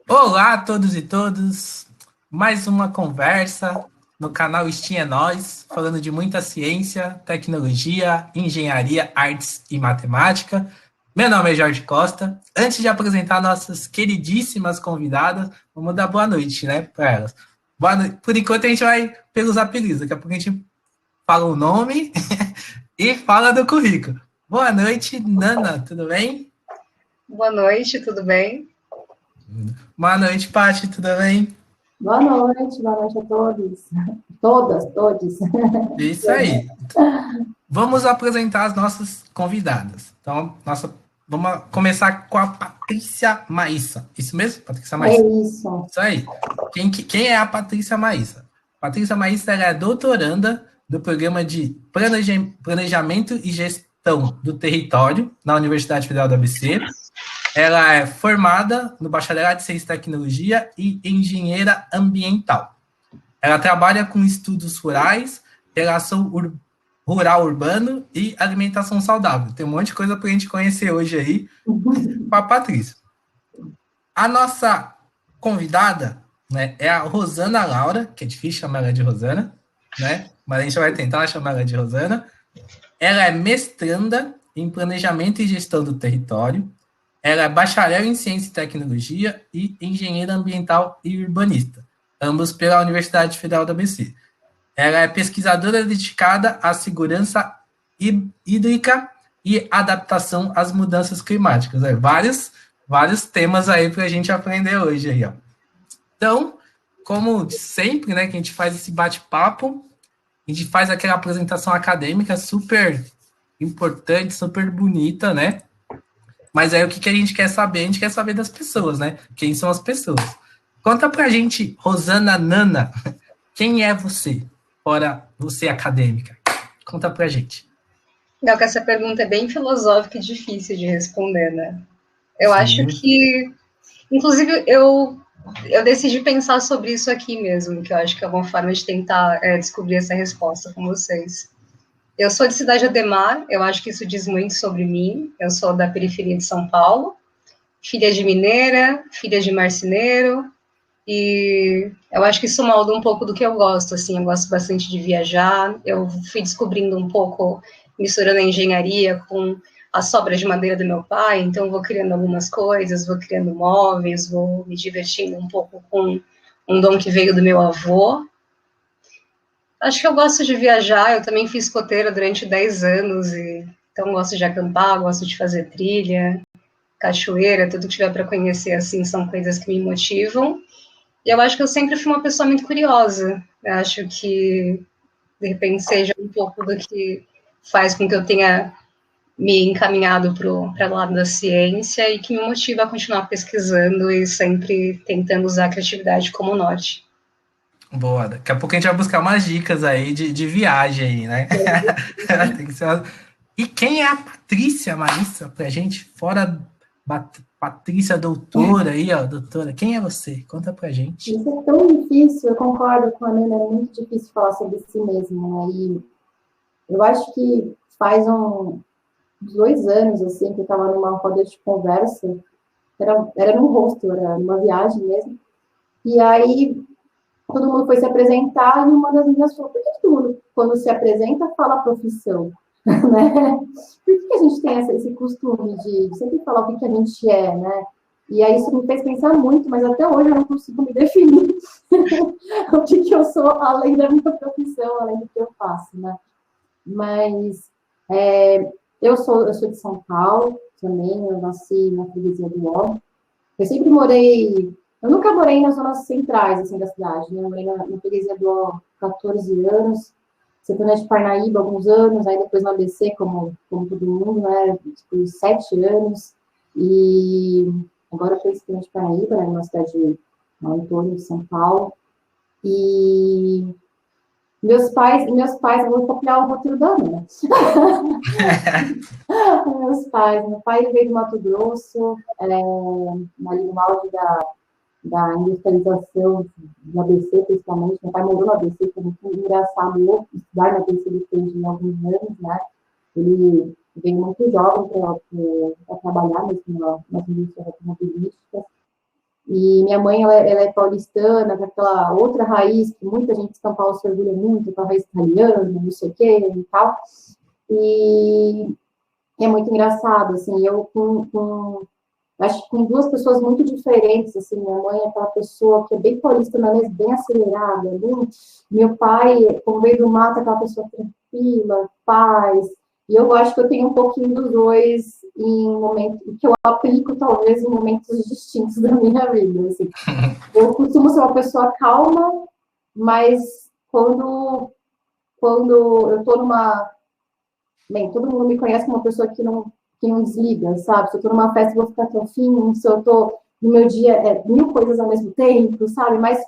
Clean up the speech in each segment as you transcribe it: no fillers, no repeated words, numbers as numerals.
Olá a todos e todas, mais uma conversa no canal STEAM é Nós, falando de muita ciência, tecnologia, engenharia, artes e matemática. Meu nome é Jorge Costa. Antes de apresentar nossas queridíssimas convidadas, vamos dar boa noite, né, para elas. Boa noite. Por enquanto a gente vai pelos apelidos, daqui a pouco a gente fala o nome e fala do currículo. Boa noite, Nana, tudo bem? Boa noite, tudo bem? Boa noite, Paty, tudo bem? Boa noite a todos. Todos. Isso aí. Vamos apresentar as nossas convidadas. Então, vamos começar com a Patrícia Maíssa. Isso mesmo, Patrícia Maíssa? É isso. Isso aí. Quem é a Patrícia Maíssa? Patrícia Maíssa é doutoranda do programa de Planejamento e Gestão do Território na Universidade Federal do ABC. Ela é formada no Bacharelado de Ciência e Tecnologia e Engenheira Ambiental. Ela trabalha com estudos rurais, relação rural-urbano e alimentação saudável. Tem um monte de coisa para a gente conhecer hoje aí com a Patrícia. A nossa convidada, né, é a Rosana Laura, que é difícil chamar ela de Rosana, né? Mas a gente vai tentar chamar ela de Rosana. Ela é mestranda em Planejamento e Gestão do Território. Ela é bacharel em Ciência e Tecnologia e engenheira ambiental e urbanista, ambos pela Universidade Federal do ABC. Ela é pesquisadora dedicada à segurança hídrica e adaptação às mudanças climáticas. Vários temas aí para a gente aprender hoje. Aí, ó. Então, como sempre, né, que a gente faz esse bate-papo, a gente faz aquela apresentação acadêmica super importante, super bonita, né? Mas aí o que a gente quer saber? A gente quer saber das pessoas, né? Quem são as pessoas? Conta pra gente, Rosana Nana, quem é você? Fora você acadêmica. Conta pra gente. Não, que essa pergunta é bem filosófica e difícil de responder, né? Eu acho que, inclusive, eu decidi pensar sobre isso aqui mesmo, que eu acho que é uma forma de tentar descobrir essa resposta com vocês. Eu sou de Cidade Ademar, eu acho que isso diz muito sobre mim. Eu sou da periferia de São Paulo, filha de mineira, filha de marceneiro, e eu acho que isso molda um pouco do que eu gosto, assim, eu gosto bastante de viajar. Eu fui descobrindo um pouco, misturando a engenharia com as sobras de madeira do meu pai, então vou criando algumas coisas, vou criando móveis, vou me divertindo um pouco com um dom que veio do meu avô. Acho que eu gosto de viajar, eu também fiz escoteira durante 10 anos, então gosto de acampar, gosto de fazer trilha, cachoeira, tudo que tiver para conhecer, assim, são coisas que me motivam. E eu acho que eu sempre fui uma pessoa muito curiosa. Eu acho que, de repente, seja um pouco do que faz com que eu tenha me encaminhado para o lado da ciência e que me motiva a continuar pesquisando e sempre tentando usar a criatividade como norte. Boa, daqui a pouco a gente vai buscar umas dicas aí de viagem aí, né? Tem que ser uma... E quem é a Patrícia Maíssa pra gente? Fora Patrícia doutora aí, ó, doutora. Quem é você? Conta pra gente. Isso é tão difícil, eu concordo com a Nana, é muito difícil falar sobre si mesmo, né? E eu acho que faz uns 2 anos, assim, que eu estava numa roda de conversa, era num hostel, era numa viagem mesmo, e aí todo mundo foi se apresentar e uma das meninas falou, por que todo mundo, quando se apresenta, fala a profissão? Né? Por que a gente tem esse costume de sempre falar o que a gente é, né? E aí isso me fez pensar muito, mas até hoje eu não consigo me definir o que eu sou além da minha profissão, além do que eu faço, né? Mas eu sou de São Paulo também, eu nasci na freguesia do Ó. Eu nunca morei nas zonas centrais, assim, da cidade, né? Eu morei na freguesia do Ó 14 anos, Santana de Parnaíba alguns anos, aí depois na ABC, como todo mundo, né? Tipo, 7 anos, e agora eu estou em Santana de Parnaíba, né? Uma cidade no entorno de São Paulo, e meus pais, eu vou copiar o roteiro da Ana. Meu pai veio do Mato Grosso, ali no auge da industrialização do ABC, principalmente. Meu pai morou no ABC, foi muito engraçado estudar no ABC depois de alguns anos, né? Ele veio muito jovem para trabalhar nas indústrias automobilísticas. E minha mãe, ela é paulistana, com aquela outra raiz que muita gente de São Paulo se orgulha muito, com a raiz italiana, não sei o quê e tal. E é muito engraçado, assim, eu acho que com duas pessoas muito diferentes, assim, minha mãe é aquela pessoa que é bem paulistana, mas bem acelerada, meu pai, como veio do mato, é aquela pessoa tranquila, paz, e eu acho que eu tenho um pouquinho dos dois em momentos que eu aplico, talvez, em momentos distintos da minha vida, assim. Eu costumo ser uma pessoa calma, mas quando eu tô numa... Bem, todo mundo me conhece como uma pessoa que não desliga, sabe? Se eu tô numa festa, eu vou ficar até o fim, se eu tô no meu dia, 1000 coisas ao mesmo tempo, sabe? Mas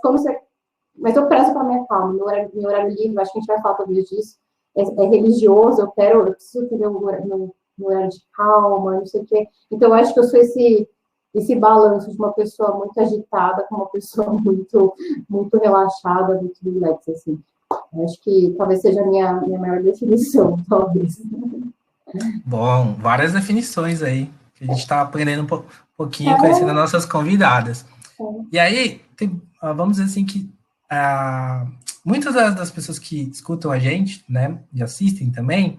eu prezo para minha calma, meu horário livre, acho que a gente vai falar talvez disso, é religioso, eu preciso ter meu horário de calma, não sei o quê. Então, eu acho que eu sou esse balanço de uma pessoa muito agitada com uma pessoa muito, muito relaxada, muito relaxa, assim. Eu acho que talvez seja a minha maior definição, talvez. Bom, várias definições aí, que a gente está aprendendo um pouquinho, conhecendo as nossas convidadas. E aí, vamos dizer assim que muitas das pessoas que escutam a gente, né, e assistem também,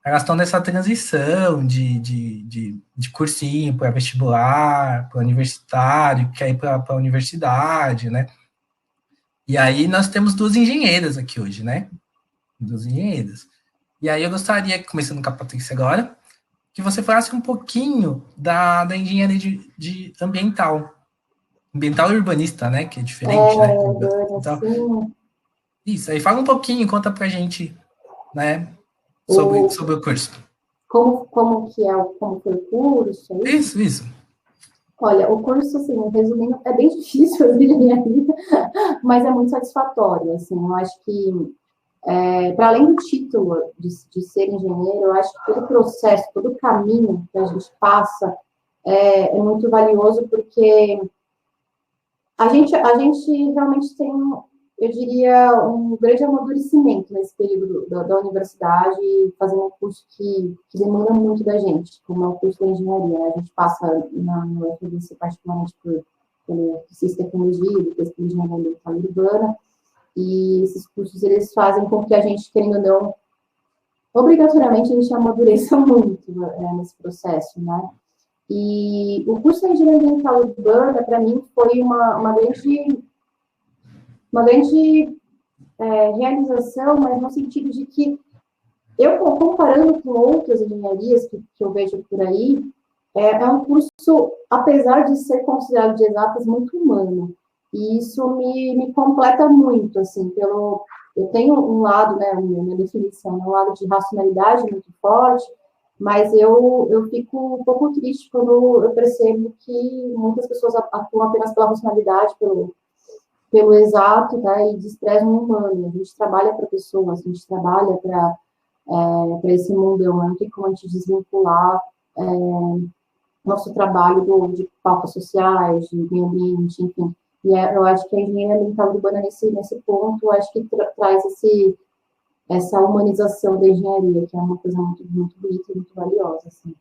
elas estão nessa transição de cursinho para vestibular, para universitário, quer ir para a universidade, né? E aí nós temos duas engenheiras aqui hoje, né? Duas engenheiras. E aí eu gostaria, começando com a Patrícia agora, que você falasse um pouquinho da engenharia de ambiental e urbanista, né? Que é diferente, né? Então, isso, aí fala um pouquinho, conta pra gente, né? Sobre o curso. Como foi o curso? Isso. Olha, o curso, assim, resumindo, é bem difícil a engenharia, mas é muito satisfatório, assim, eu acho que para além do título de ser engenheiro, eu acho que todo o processo, todo o caminho que a gente passa é muito valioso, porque a gente realmente tem, eu diria, um grande amadurecimento nesse período da universidade, fazendo um curso que demanda muito da gente, como é o curso de engenharia, né? A gente passa no UFBC particularmente pelo ciência e tecnologia, depois pelo engenharia ambiental e urbana, e esses cursos, eles fazem com que a gente, querendo ou não, obrigatoriamente a gente amadureça muito nesse processo, né? E o curso de engenharia ambiental e urbana, para mim, foi uma grande realização, mas no sentido de que eu, comparando com outras engenharias que eu vejo por aí, é um curso, apesar de ser considerado de exatas, muito humano. E isso me completa muito, assim, eu tenho um lado, né, minha definição, um lado de racionalidade muito forte, mas eu fico um pouco triste quando eu percebo que muitas pessoas atuam apenas pela racionalidade, pelo exato, tá, e desprezam o humano. A gente trabalha para pessoas, a gente trabalha para esse mundão, não tem como a gente desvincular nosso trabalho de pautas sociais, de meio ambiente, enfim. E eu acho que a engenharia ambiental urbana, nesse ponto, eu acho que traz essa humanização da engenharia, que é uma coisa muito, muito bonita e muito valiosa, assim.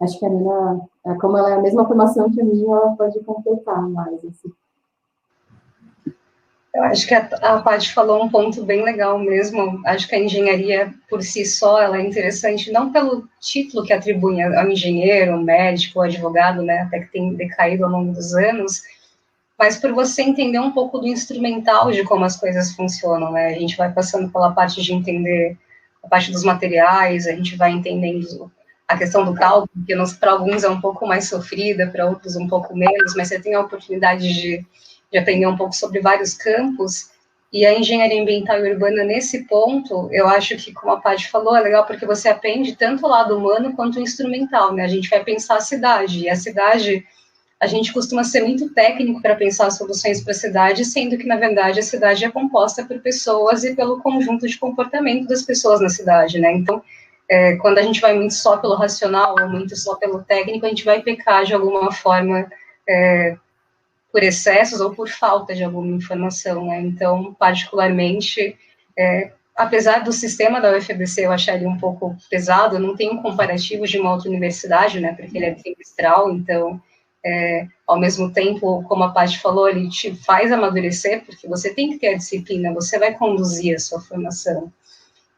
Acho que a Nina, como ela é a mesma formação que a minha, ela pode completar mais, assim. Eu acho que a Paty falou um ponto bem legal mesmo. Acho que a engenharia, por si só, ela é interessante, não pelo título que atribui ao engenheiro, médico, advogado, né, até que tem decaído ao longo dos anos, mas por você entender um pouco do instrumental de como as coisas funcionam, né? A gente vai passando pela parte de entender a parte dos materiais, a gente vai entendendo a questão do cálculo, que para alguns é um pouco mais sofrida, para outros um pouco menos, mas você tem a oportunidade de aprender um pouco sobre vários campos, e a engenharia ambiental e urbana, nesse ponto, eu acho que, como a Paty falou, é legal porque você aprende tanto o lado humano quanto o instrumental, né? A gente vai pensar a cidade, e a cidade, a gente costuma ser muito técnico para pensar soluções para a cidade, sendo que, na verdade, a cidade é composta por pessoas e pelo conjunto de comportamento das pessoas na cidade, né? Então, quando a gente vai muito só pelo racional ou muito só pelo técnico, a gente vai pecar de alguma forma por excessos ou por falta de alguma informação, né? Então, particularmente, apesar do sistema da UFABC eu achar ele um pouco pesado, eu não tenho comparativo de uma outra universidade, né, porque ele é trimestral, então, ao mesmo tempo, como a Paty falou, ele te faz amadurecer, porque você tem que ter a disciplina, você vai conduzir a sua formação.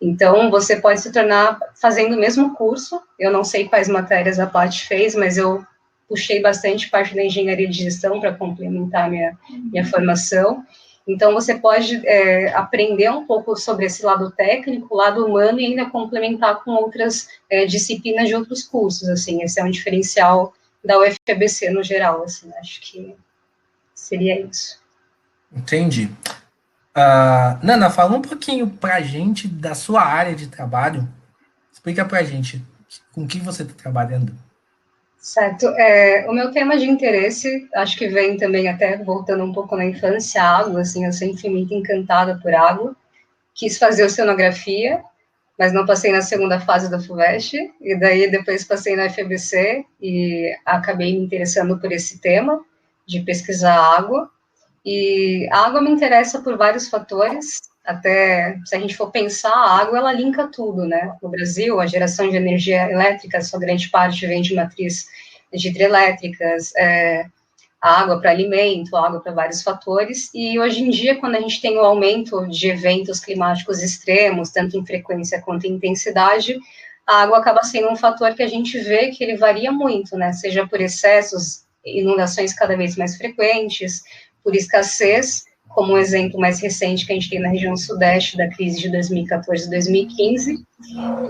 Então, você pode se tornar fazendo o mesmo curso, eu não sei quais matérias a Paty fez, mas eu puxei bastante parte da engenharia de gestão para complementar minha formação. Então, você pode aprender um pouco sobre esse lado técnico, lado humano, e ainda complementar com outras disciplinas de outros cursos, assim, esse é um diferencial da UFABC no geral, assim, acho que seria isso. Entendi. Nana, fala um pouquinho pra gente da sua área de trabalho. Explica pra gente com que você está trabalhando. Certo. O meu tema de interesse, acho que vem também até voltando um pouco na infância, água, assim, eu sempre fui muito encantada por água. Quis fazer oceanografia, mas não passei na segunda fase da FUVEST, e daí depois passei na FABC e acabei me interessando por esse tema de pesquisar água. E a água me interessa por vários fatores, até se a gente for pensar, a água, ela linka tudo, né? No Brasil, a geração de energia elétrica, sua grande parte vem de matriz de hidrelétricas, a água para alimento, a água para vários fatores, e hoje em dia, quando a gente tem o aumento de eventos climáticos extremos, tanto em frequência quanto em intensidade, a água acaba sendo um fator que a gente vê que ele varia muito, né? Seja por excessos, inundações cada vez mais frequentes, por escassez, como um exemplo mais recente que a gente tem na região sudeste da crise de 2014 e 2015,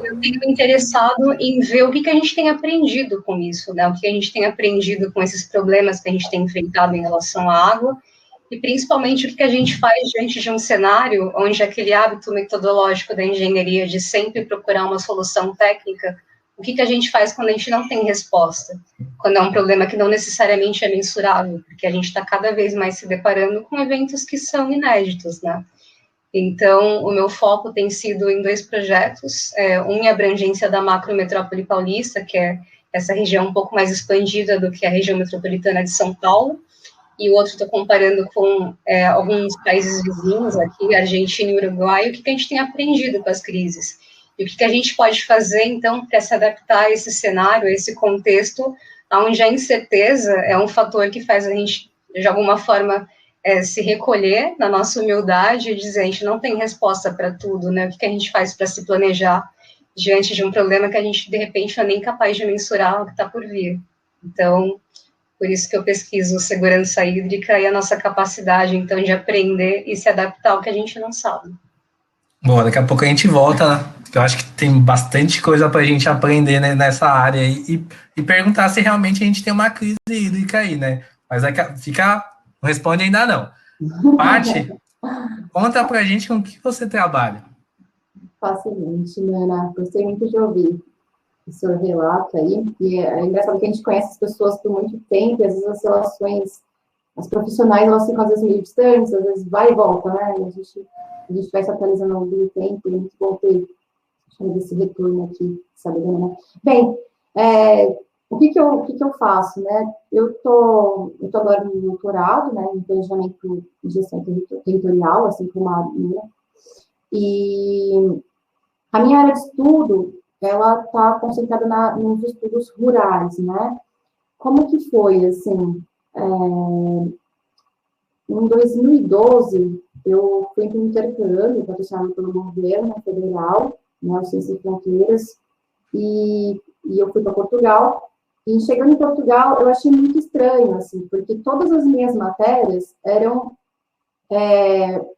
eu tenho me interessado em ver o que a gente tem aprendido com isso, né? O que a gente tem aprendido com esses problemas que a gente tem enfrentado em relação à água, e principalmente o que a gente faz diante de um cenário onde aquele hábito metodológico da engenharia de sempre procurar uma solução técnica, o que a gente faz quando a gente não tem resposta, quando é um problema que não necessariamente é mensurável, porque a gente está cada vez mais se deparando com eventos que são inéditos, né? Então, o meu foco tem sido em 2 projetos, um em abrangência da macrometrópole paulista, que é essa região um pouco mais expandida do que a região metropolitana de São Paulo, e o outro estou comparando com alguns países vizinhos aqui, Argentina e Uruguai, o que a gente tem aprendido com as crises. E o que a gente pode fazer, então, para se adaptar a esse cenário, a esse contexto, onde a incerteza é um fator que faz a gente, de alguma forma, se recolher na nossa humildade e dizer, a gente não tem resposta para tudo, né? O que a gente faz para se planejar diante de um problema que a gente, de repente, não é nem capaz de mensurar o que está por vir. Então, por isso que eu pesquiso segurança hídrica e a nossa capacidade, então, de aprender e se adaptar ao que a gente não sabe. Bom, daqui a pouco a gente volta, né? Eu acho que tem bastante coisa para a gente aprender, né, nessa área e perguntar se realmente a gente tem uma crise hídrica aí, né? Mas não responde ainda não. Paty, conta pra gente com o que você trabalha. Facilmente, Nana. Gostei muito de ouvir o seu relato aí. E é engraçado que a gente conhece as pessoas por muito tempo, e às vezes as relações, as profissionais, elas ficam às vezes meio distantes, às vezes vai e volta, né? E a gente vai se atualizando ao longo do tempo, e é muito bom ter esse retorno aqui, sabe, Nana? Bem, o que eu faço, né? Eu tô agora no doutorado, né, em planejamento e gestão territorial, assim como a minha, e a minha área de estudo, ela está concentrada nos estudos rurais, né? Como que foi, assim, em 2012, eu fui para um intercâmbio patrocinado pelo governo federal, né, o Ciências e Fronteiras, e eu fui para Portugal. E chegando em Portugal, eu achei muito estranho, assim, porque todas as minhas matérias eram,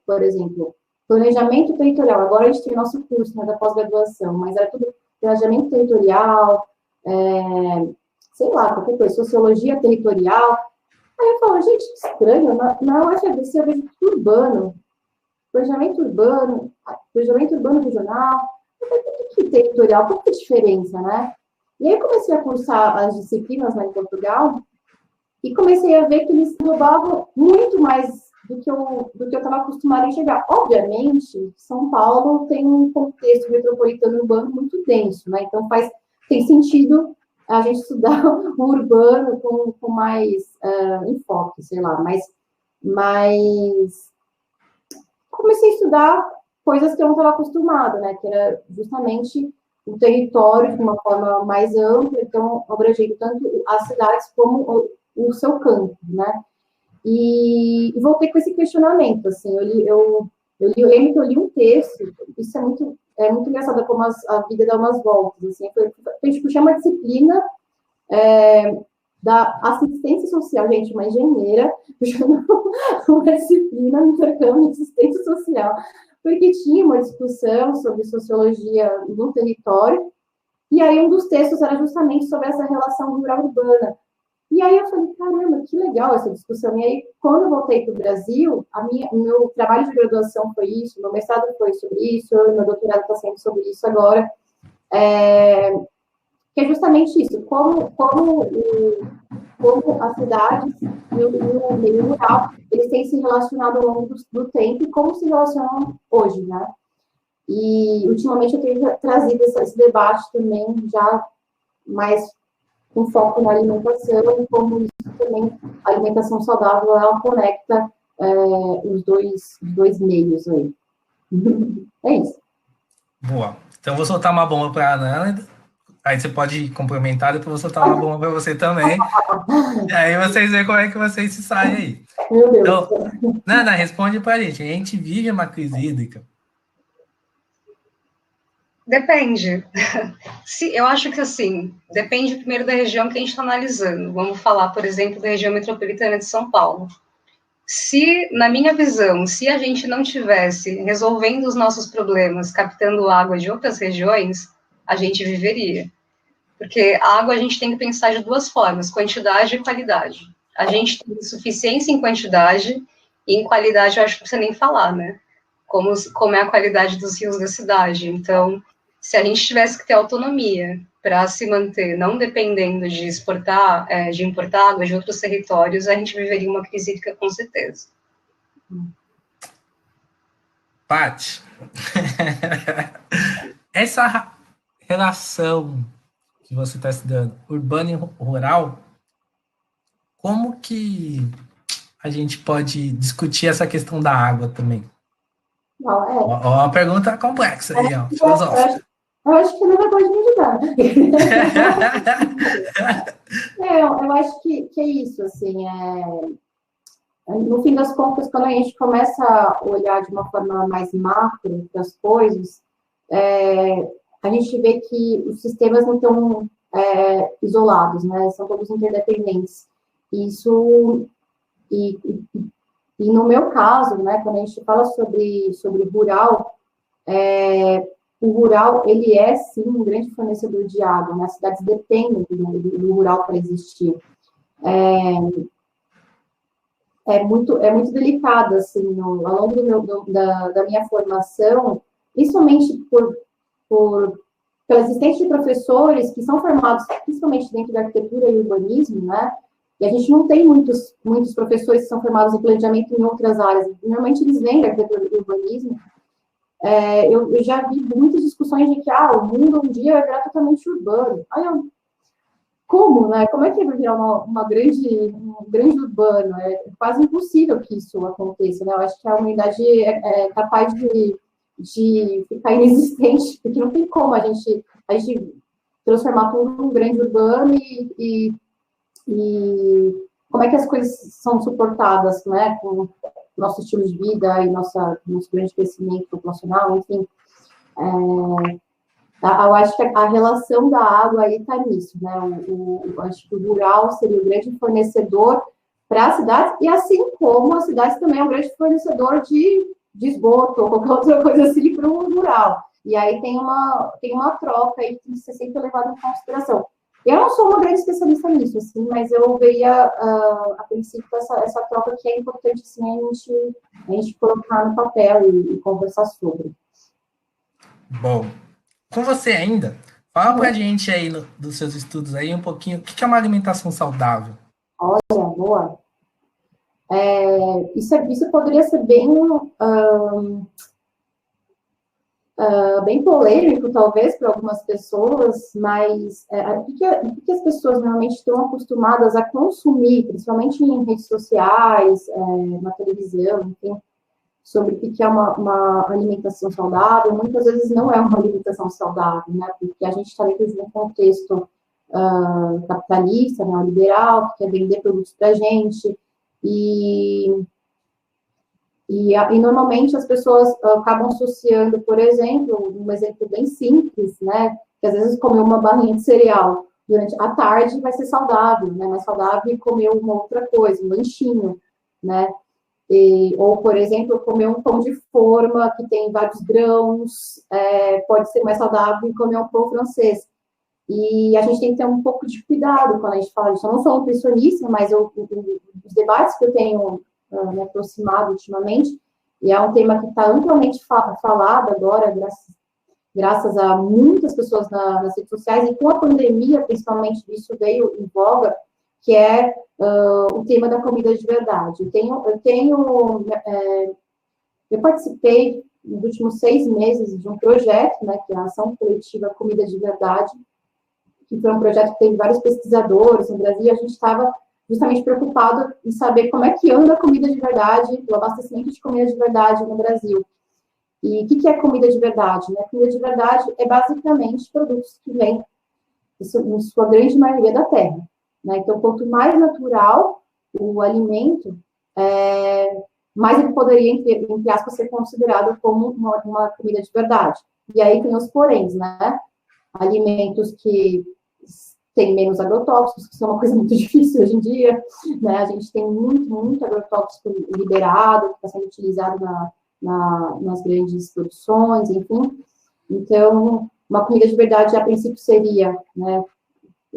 por exemplo, planejamento territorial. Agora a gente tem o nosso curso, né, da pós-graduação, mas era tudo planejamento territorial, sei lá, qualquer coisa, sociologia territorial. Aí eu falo, gente, que estranho, na UFABC eu vejo tudo urbano, planejamento urbano regional, o que territorial, qual que é a diferença, né? E aí eu comecei a cursar as disciplinas lá em Portugal e comecei a ver que eles englobavam muito mais do que eu estava acostumada a enxergar. Obviamente, São Paulo tem um contexto metropolitano urbano muito denso, né? Então tem sentido a gente estudar o urbano com mais enfoque, sei lá, mas comecei a estudar coisas que eu não estava acostumada, né? Que era justamente o território de uma forma mais ampla, então abrangendo tanto as cidades como o seu campo, né? E voltei com esse questionamento, assim, eu lembro que eu li um texto, isso é muito engraçado como a vida dá umas voltas, assim, tipo, chama a disciplina da assistência social, gente, uma engenheira, uma disciplina no intercâmbio de assistência social, porque tinha uma discussão sobre sociologia no território, e aí um dos textos era justamente sobre essa relação rural-urbana. E aí eu falei, caramba, que legal essa discussão. E aí, quando eu voltei para o Brasil, o meu trabalho de graduação foi isso, meu mestrado foi sobre isso, meu doutorado está sendo sobre isso agora, que é justamente isso, como as cidades e o meio rural, eles têm se relacionado ao longo do tempo e como se relacionam hoje, né? E, ultimamente, eu tenho trazido esse debate também, já mais com foco na alimentação, e como isso também, a alimentação saudável, ela conecta os dois meios aí. É isso. Boa. Então, eu vou soltar uma bomba para a Nana, aí você pode complementar, depois eu vou soltar uma bomba para você também, e aí vocês veem como é que vocês se saem aí. Meu Deus. Então, Nana, responde para a gente vive uma crise hídrica? Depende. Eu acho que, assim, depende primeiro da região que a gente está analisando. Vamos falar, por exemplo, da região metropolitana de São Paulo. Na minha visão, se a gente não tivesse resolvendo os nossos problemas, captando água de outras regiões, a gente viveria. Porque a água a gente tem que pensar de duas formas, quantidade e qualidade. A gente tem suficiência em quantidade, e em qualidade eu acho que não precisa nem falar, né? Como é a qualidade dos rios da cidade. Então, se a gente tivesse que ter autonomia para se manter, não dependendo de de importar água de outros territórios, a gente viveria uma crise hídrica com certeza. Paty, essa relação que você está estudando, urbano e rural, como que a gente pode discutir essa questão da água também? Não, Uma pergunta complexa aí, ó, filosófica. Eu acho que não pode me ajudar. Eu acho que é isso, assim, no fim das contas, quando a gente começa a olhar de uma forma mais macro para as coisas, a gente vê que os sistemas não estão isolados, né? São todos interdependentes. Isso, e no meu caso, né, quando a gente fala sobre rural, o rural, ele é, sim, um grande fornecedor de água, né? As cidades dependem do rural para existir. É muito delicado, assim, ao longo da minha formação, principalmente pela existência de professores que são formados principalmente dentro da arquitetura e urbanismo, né? E a gente não tem muitos professores que são formados em planejamento em outras áreas. Normalmente eles vêm da arquitetura e urbanismo. Eu já vi muitas discussões de que o mundo um dia vai virar totalmente urbano. Como, né? Como é que vai virar um grande urbano? É quase impossível que isso aconteça, né? Eu acho que a humanidade é capaz de ficar inexistente, porque não tem como a gente transformar tudo num grande urbano e como é que as coisas são suportadas, né? Com nosso estilo de vida e nosso grande crescimento populacional, enfim. Eu acho que a relação da água aí está nisso, né? Eu acho que o rural seria o grande fornecedor para as cidades, e assim como as cidades também é um grande fornecedor de esgoto ou qualquer outra coisa assim para o rural. E aí tem uma troca aí que tem que ser sempre levada em consideração. Eu não sou uma grande especialista nisso, assim, mas eu veria, a princípio, essa troca que é importante, assim, a gente colocar no papel e conversar sobre. Bom, com você ainda, fala pra gente aí dos seus estudos aí um pouquinho, o que é uma alimentação saudável? Olha, boa. Isso poderia ser bem polêmico, talvez, para algumas pessoas, mas o que as pessoas normalmente estão acostumadas a consumir, principalmente em redes sociais, na televisão, enfim, sobre o que é uma alimentação saudável, muitas vezes não é uma alimentação saudável, né? Porque a gente está dentro de um contexto capitalista, neoliberal, que quer vender produtos para a gente, e normalmente as pessoas acabam associando, por exemplo, um exemplo bem simples, né? Que às vezes comer uma barrinha de cereal durante a tarde vai ser saudável, né? Mais saudável comer uma outra coisa, um lanchinho, né? Ou, por exemplo, comer um pão de forma que tem vários grãos, pode ser mais saudável que comer um pão francês. E a gente tem que ter um pouco de cuidado quando a gente fala disso. Eu não sou nutricionista, mas os debates que eu tenho me aproximado ultimamente, e é um tema que está amplamente falado agora, graças a muitas pessoas nas redes sociais, e com a pandemia, principalmente, isso veio em voga, que é o tema da comida de verdade. Eu participei nos últimos 6 meses de um projeto, né, que é a Ação Coletiva Comida de Verdade, que foi um projeto que teve vários pesquisadores no Brasil, e a gente estava justamente preocupado em saber como é que anda a comida de verdade, o abastecimento de comida de verdade no Brasil. E o que é comida de verdade? Né? Comida de verdade é basicamente produtos que vêm, em sua grande maioria, da terra. Né? Então, quanto mais natural o alimento, mais ele poderia, entre aspas, ser considerado como uma comida de verdade. E aí tem os poréns, né? Alimentos que têm menos agrotóxicos, que são uma coisa muito difícil hoje em dia, né? A gente tem muito agrotóxico liberado, que está sendo utilizado nas grandes produções, enfim. Então, uma comida de verdade, a princípio, seria, né,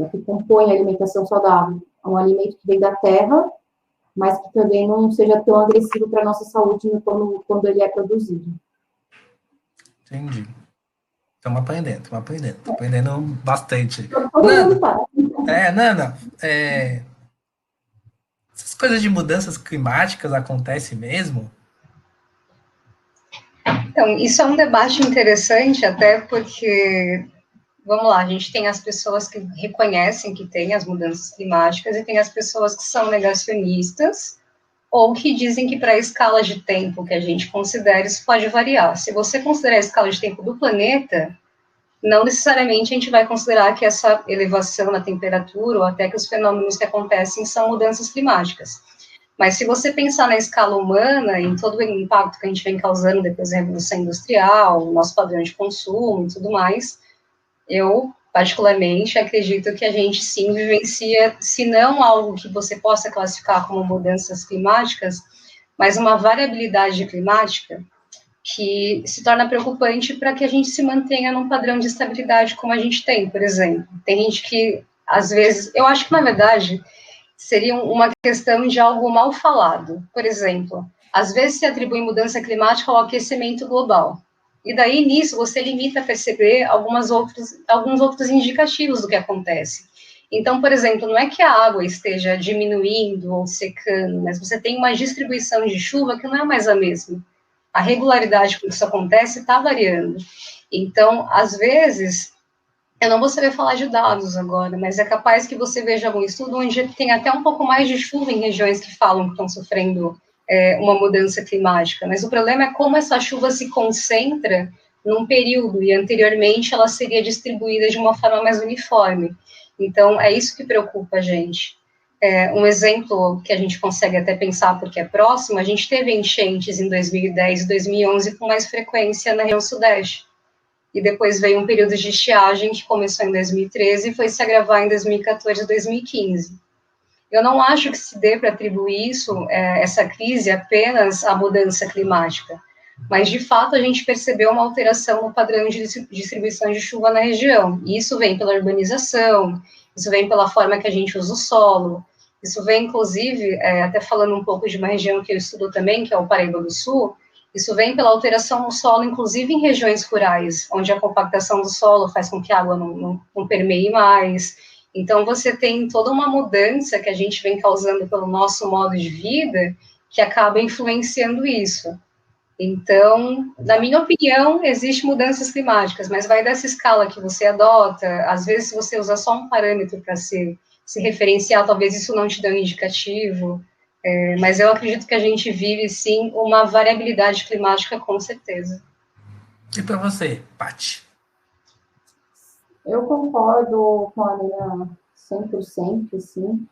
que compõe a alimentação saudável, um alimento que vem da terra, mas que também não seja tão agressivo para a nossa saúde quando ele é produzido. Entendi. Estamos aprendendo bastante. Todo mundo tá. Nana, essas coisas de mudanças climáticas acontecem mesmo? Então, isso é um debate interessante, até porque, vamos lá, a gente tem as pessoas que reconhecem que tem as mudanças climáticas e tem as pessoas que são negacionistas ou que dizem que para a escala de tempo que a gente considera, isso pode variar. Se você considerar a escala de tempo do planeta, não necessariamente a gente vai considerar que essa elevação na temperatura ou até que os fenômenos que acontecem são mudanças climáticas. Mas se você pensar na escala humana, em todo o impacto que a gente vem causando depois da Revolução Industrial, nosso padrão de consumo e tudo mais, eu, particularmente, acredito que a gente sim vivencia, se não algo que você possa classificar como mudanças climáticas, mas uma variabilidade climática que se torna preocupante para que a gente se mantenha num padrão de estabilidade como a gente tem, por exemplo. Tem gente que, às vezes, eu acho que, na verdade, seria uma questão de algo mal falado. Por exemplo, às vezes se atribui mudança climática ao aquecimento global. E daí, nisso, você limita a perceber alguns outros indicativos do que acontece. Então, por exemplo, não é que a água esteja diminuindo ou secando, mas você tem uma distribuição de chuva que não é mais a mesma. A regularidade com que isso acontece está variando. Então, às vezes, eu não vou saber falar de dados agora, mas é capaz que você veja algum estudo onde tem até um pouco mais de chuva em regiões que falam que estão sofrendo uma mudança climática. Mas o problema é como essa chuva se concentra num período, e anteriormente ela seria distribuída de uma forma mais uniforme. Então, é isso que preocupa a gente. Um exemplo que a gente consegue até pensar, porque é próximo, a gente teve enchentes em 2010 e 2011 com mais frequência na região sudeste. E depois veio um período de estiagem que começou em 2013 e foi se agravar em 2014 e 2015. Eu não acho que se dê para atribuir essa crise apenas à mudança climática, mas de fato a gente percebeu uma alteração no padrão de distribuição de chuva na região. E isso vem pela urbanização, isso vem pela forma que a gente usa o solo, isso vem, inclusive, até falando um pouco de uma região que eu estudo também, que é o Paraíba do Sul, isso vem pela alteração no solo, inclusive em regiões rurais, onde a compactação do solo faz com que a água não permeie mais. Então, você tem toda uma mudança que a gente vem causando pelo nosso modo de vida, que acaba influenciando isso. Então, na minha opinião, existem mudanças climáticas, mas vai dessa escala que você adota. Às vezes, se você usa só um parâmetro para se referenciar, talvez isso não te dê um indicativo. Mas eu acredito que a gente vive, sim, uma variabilidade climática, com certeza. E para você, Paty? Eu concordo com a Nina 100%, assim.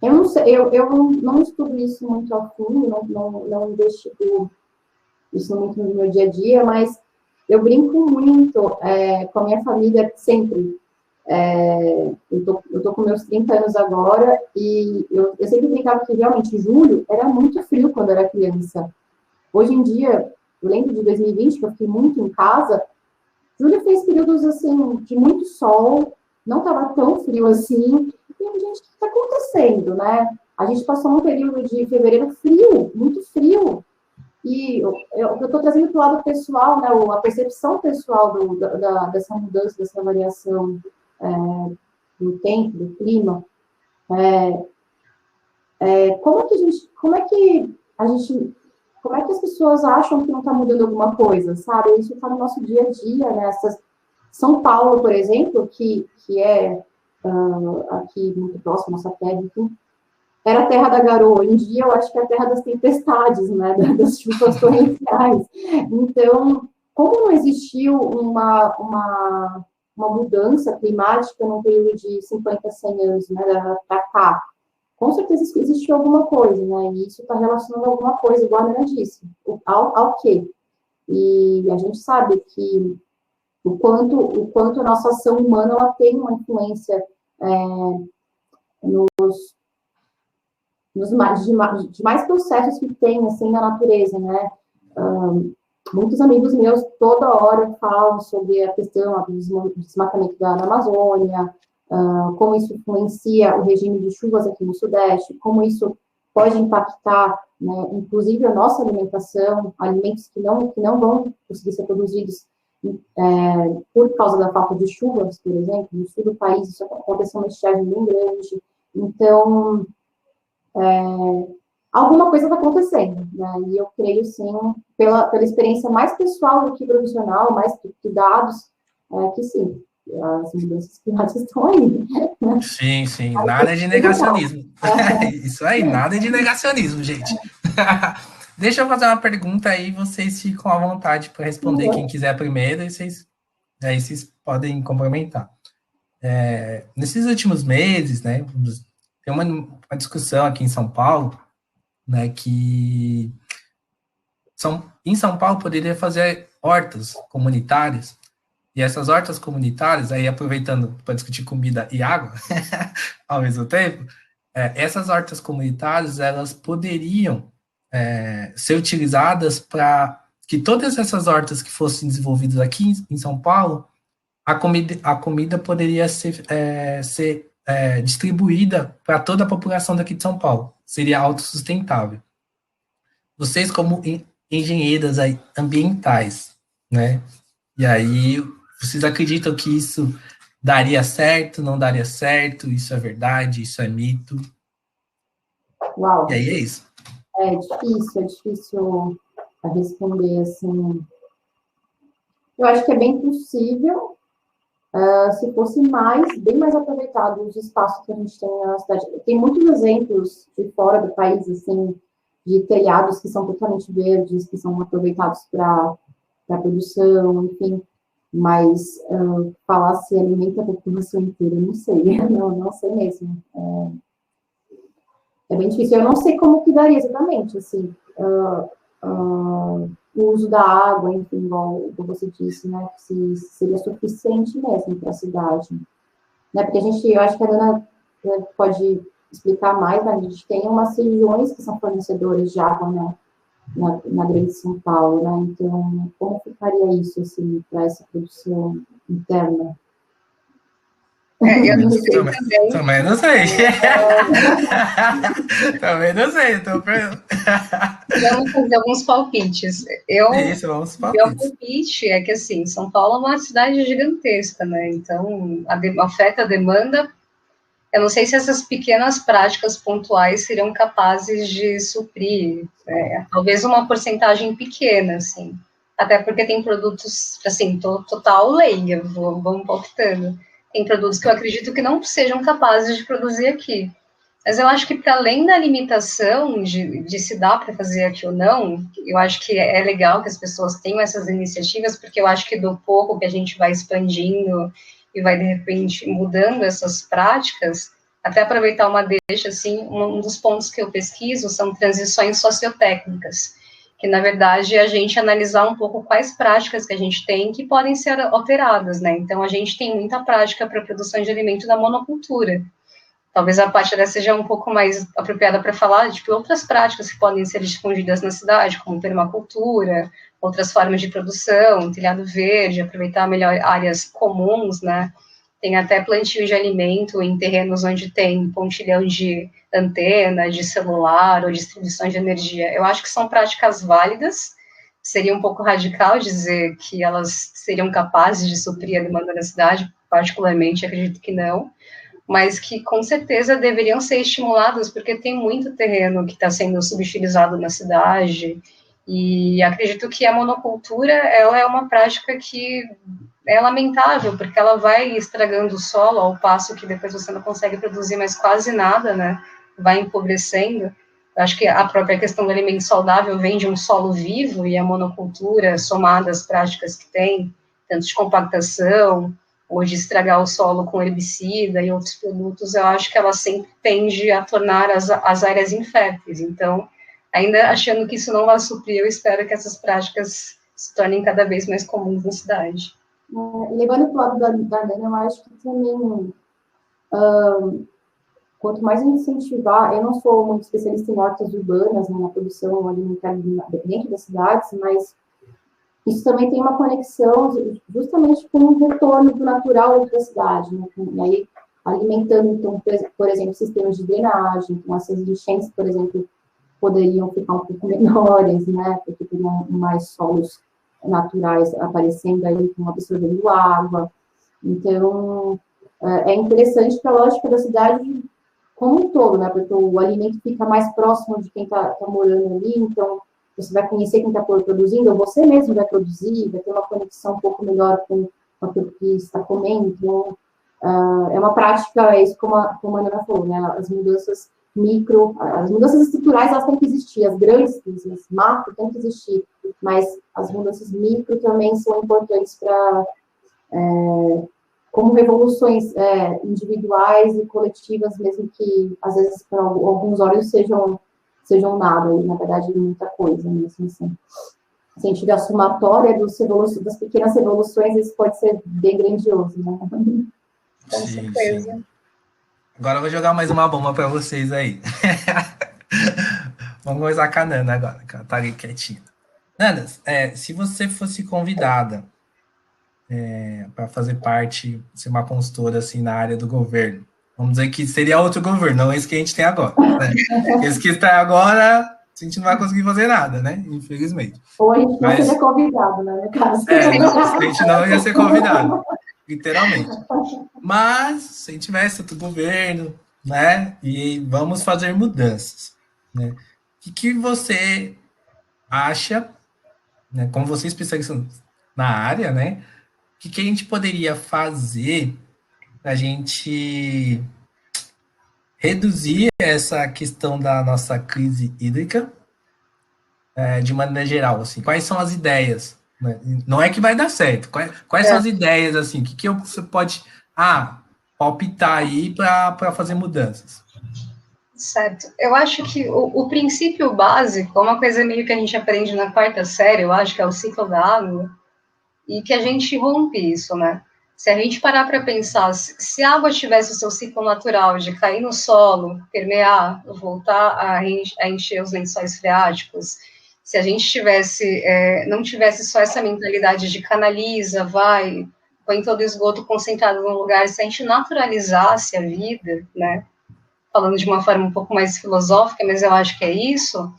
Eu não sei, eu não estudo isso muito a fundo, não investigo isso muito no meu dia a dia, mas eu brinco muito com a minha família sempre. Eu tô com meus 30 anos agora e eu sempre brincava que realmente julho era muito frio quando eu era criança. Hoje em dia, eu lembro de 2020, que eu fiquei muito em casa, julho fez períodos assim de muito sol, não estava tão frio assim. E a gente, o que está acontecendo, né? A gente passou um período de fevereiro frio, muito frio. E eu estou trazendo para o lado pessoal, né, a percepção pessoal dessa mudança, dessa variação do tempo, do clima. Como é que as pessoas acham que não está mudando alguma coisa, sabe? Isso está no nosso dia a dia, né? São Paulo, por exemplo, que é aqui muito próximo, nossa terra, enfim, era a terra da garoa. Hoje em dia, eu acho que é a terra das tempestades, né? Das chuvas torrenciais. Então, como não existiu uma mudança climática no período de 50, 100 anos, né, para cá, com certeza existiu alguma coisa, né? E isso está relacionado a alguma coisa, igual a Ana disse. Ao quê? E a gente sabe que o quanto a nossa ação humana ela tem uma influência de mais processos que tem assim na natureza, né? Muitos amigos meus toda hora falam sobre a questão do desmatamento da Amazônia, como isso influencia o regime de chuvas aqui no Sudeste, como isso pode impactar, né, inclusive a nossa alimentação, alimentos que não vão conseguir ser produzidos por causa da falta de chuvas, por exemplo. No sul do país isso aconteceu uma estiagem bem grande. Então, alguma coisa está acontecendo, né? E eu creio, sim, pela experiência mais pessoal do que profissional, mais que dados, que sim, as mudanças climáticas estão aí. Sim, sim, nada de negacionismo. Isso aí, nada de negacionismo, gente. Deixa eu fazer uma pergunta aí, vocês ficam à vontade para responder, quem quiser primeiro, e aí vocês podem complementar. Nesses últimos meses, né, tem uma discussão aqui em São Paulo, né, que em São Paulo poderia fazer hortas comunitárias, e essas hortas comunitárias, aí aproveitando para discutir comida e água ao mesmo tempo, essas hortas comunitárias, elas poderiam ser utilizadas para que todas essas hortas que fossem desenvolvidas aqui em São Paulo, a comida poderia ser distribuída para toda a população daqui de São Paulo. Seria autossustentável. Vocês, como engenheiras ambientais, né? E aí, vocês acreditam que isso daria certo, não daria certo? Isso é verdade, isso é mito? Uau. E aí é isso. É difícil responder assim. Eu acho que é bem possível, se fosse bem mais aproveitado os espaços que a gente tem na cidade. Tem muitos exemplos de fora do país, assim, de telhados que são totalmente verdes, que são aproveitados para produção, enfim. Mas falar se alimenta a população inteira, não sei. Não sei mesmo. É bem difícil. Eu não sei como que daria exatamente, assim, o uso da água, enfim, igual você disse, né, se seria suficiente mesmo para a cidade. Né, porque eu acho que a Ana pode explicar mais, né, a gente tem umas regiões que são fornecedoras de água, né, na grande São Paulo, né, então, como ficaria isso, assim, para essa produção interna? Eu não sei também. Também não sei. Também não sei. Vamos fazer alguns palpites. Isso, vamos palpites. Meu palpite é que, assim, São Paulo é uma cidade gigantesca, né? Então, a oferta e a demanda, eu não sei se essas pequenas práticas pontuais seriam capazes de suprir, talvez uma porcentagem pequena, assim. Até porque tem produtos, assim, total leiga, vamos palpitando. Tem produtos que eu acredito que não sejam capazes de produzir aqui. Mas eu acho que, para além da limitação de se dá para fazer aqui ou não, eu acho que é legal que as pessoas tenham essas iniciativas, porque eu acho que do pouco que a gente vai expandindo e vai, de repente, mudando essas práticas, até aproveitar uma deixa, assim, um dos pontos que eu pesquiso são transições sociotécnicas, que, na verdade, é a gente analisar um pouco quais práticas que a gente tem que podem ser alteradas, né? Então, a gente tem muita prática para a produção de alimento da monocultura. Talvez a parte dessa seja um pouco mais apropriada para falar de outras práticas que podem ser difundidas na cidade, como permacultura, outras formas de produção, telhado verde, aproveitar melhor áreas comuns, né? Tem até plantio de alimento em terrenos onde tem pontilhão de antena, de celular ou distribuição de energia. Eu acho que são práticas válidas. Seria um pouco radical dizer que elas seriam capazes de suprir a demanda da cidade, particularmente acredito que não, mas que com certeza deveriam ser estimulados, porque tem muito terreno que está sendo subutilizado na cidade, e acredito que a monocultura, ela é uma prática que é lamentável, porque ela vai estragando o solo, ao passo que depois você não consegue produzir mais quase nada, né, vai empobrecendo. Eu acho que a própria questão do alimento saudável vem de um solo vivo, e a monocultura, somada às práticas que tem, tanto de compactação, ou de estragar o solo com herbicida e outros produtos, eu acho que ela sempre tende a tornar as áreas inférteis. Então, ainda achando que isso não vai suprir, eu espero que essas práticas se tornem cada vez mais comuns na cidade. Levando para o lado da Nana, eu acho que também, quanto mais a gente incentivar, eu não sou muito especialista em hortas urbanas, né, na produção alimentar dentro das cidades, mas isso também tem uma conexão justamente com o retorno do natural dentro da cidade, né? E aí, alimentando, então, por exemplo, sistemas de drenagem, então essas enchentes, por exemplo, poderiam ficar um pouco menores, né? Porque teriam mais solos naturais aparecendo aí, então, absorvendo água. Então, é interessante para a lógica da cidade como um todo, né? Porque o alimento fica mais próximo de quem está morando ali, então você vai conhecer quem está produzindo, ou você mesmo vai produzir, vai ter uma conexão um pouco melhor com aquilo que está comendo. Então, é uma prática, é isso como a Ana falou, né? As mudanças estruturais, elas têm que existir, as grandes, as macro, têm que existir, mas as mudanças micro também são importantes para, como revoluções individuais e coletivas, mesmo que, às vezes, para alguns olhos sejam nada, e na verdade muita coisa mesmo, assim. Se a gente tiver a somatória das pequenas revoluções, isso pode ser bem grandioso, né? Com certeza. Sim. Agora eu vou jogar mais uma bomba para vocês aí. Vamos começar com a Nana agora, que ela tá ali quietinha. Nana, se você fosse convidada para fazer parte, ser uma consultora assim, na área do governo, vamos dizer que seria outro governo, não esse que a gente tem agora. Né? Esse que está agora, a gente não vai conseguir fazer nada, né? Infelizmente. Ou a gente não seria convidado, né? No caso. A gente não ia ser convidado, literalmente. Mas, se a gente tivesse outro governo, né? E vamos fazer mudanças, né? O que você acha, né? Como você é especialista na área, né? O que a gente poderia fazer para a gente reduzir essa questão da nossa crise hídrica de maneira geral, assim, quais são as ideias? Né? Não é que vai dar certo, quais são as ideias, assim, que você pode palpitar aí para fazer mudanças? Certo. Eu acho que o princípio básico é uma coisa meio que a gente aprende na quarta série, eu acho que é o ciclo da água, e que a gente rompe isso, né? Se a gente parar para pensar, se a água tivesse o seu ciclo natural de cair no solo, permear, voltar a encher os lençóis freáticos, se a gente não tivesse só essa mentalidade de canaliza, põe todo o esgoto concentrado num lugar, se a gente naturalizasse a vida, né? Falando de uma forma um pouco mais filosófica, mas eu acho que é isso,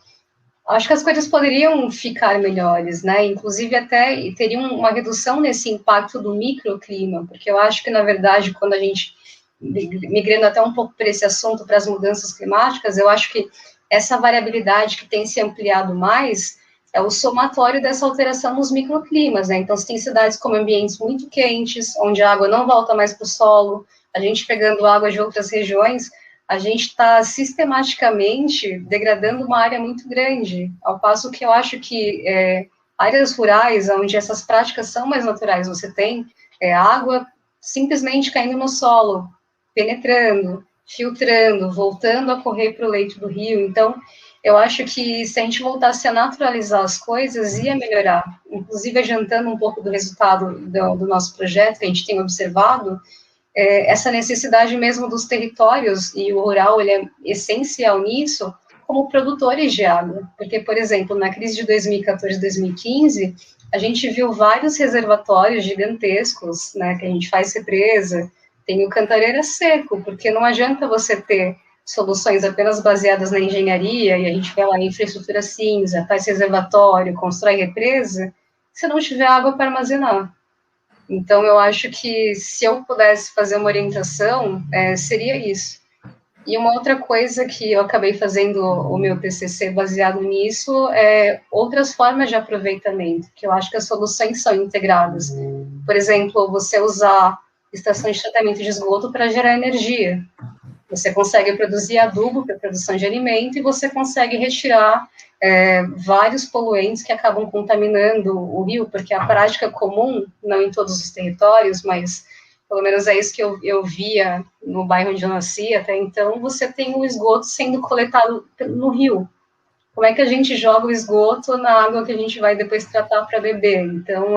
acho que as coisas poderiam ficar melhores, né? Inclusive até teria uma redução nesse impacto do microclima, porque eu acho que, na verdade, quando a gente, migrando até um pouco para esse assunto, para as mudanças climáticas, eu acho que essa variabilidade que tem se ampliado mais é o somatório dessa alteração nos microclimas, né? Então, se tem cidades com ambientes muito quentes, onde a água não volta mais para o solo, a gente pegando água de outras regiões, a gente está sistematicamente degradando uma área muito grande, ao passo que eu acho que áreas rurais, onde essas práticas são mais naturais, você tem água simplesmente caindo no solo, penetrando, filtrando, voltando a correr para o leito do rio. Então, eu acho que se a gente voltasse a naturalizar as coisas, ia melhorar. Inclusive, adiantando um pouco do resultado do nosso projeto, que a gente tem observado, essa necessidade mesmo dos territórios, e o rural ele é essencial nisso, como produtores de água. Porque, por exemplo, na crise de 2014 2015, a gente viu vários reservatórios gigantescos, né, que a gente faz represa, tem o Cantareira seco, porque não adianta você ter soluções apenas baseadas na engenharia, e a gente vai lá em infraestrutura cinza, faz reservatório, constrói represa, se não tiver água para armazenar. Então, eu acho que se eu pudesse fazer uma orientação, seria isso. E uma outra coisa que eu acabei fazendo o meu TCC baseado nisso é outras formas de aproveitamento, que eu acho que as soluções são integradas. Por exemplo, você usar estações de tratamento de esgoto para gerar energia. Você consegue produzir adubo para produção de alimento e você consegue retirar vários poluentes que acabam contaminando o rio, porque a prática comum, não em todos os territórios, mas pelo menos é isso que eu via no bairro onde eu nasci até então, você tem o esgoto sendo coletado no rio. Como é que a gente joga o esgoto na água que a gente vai depois tratar para beber? Então,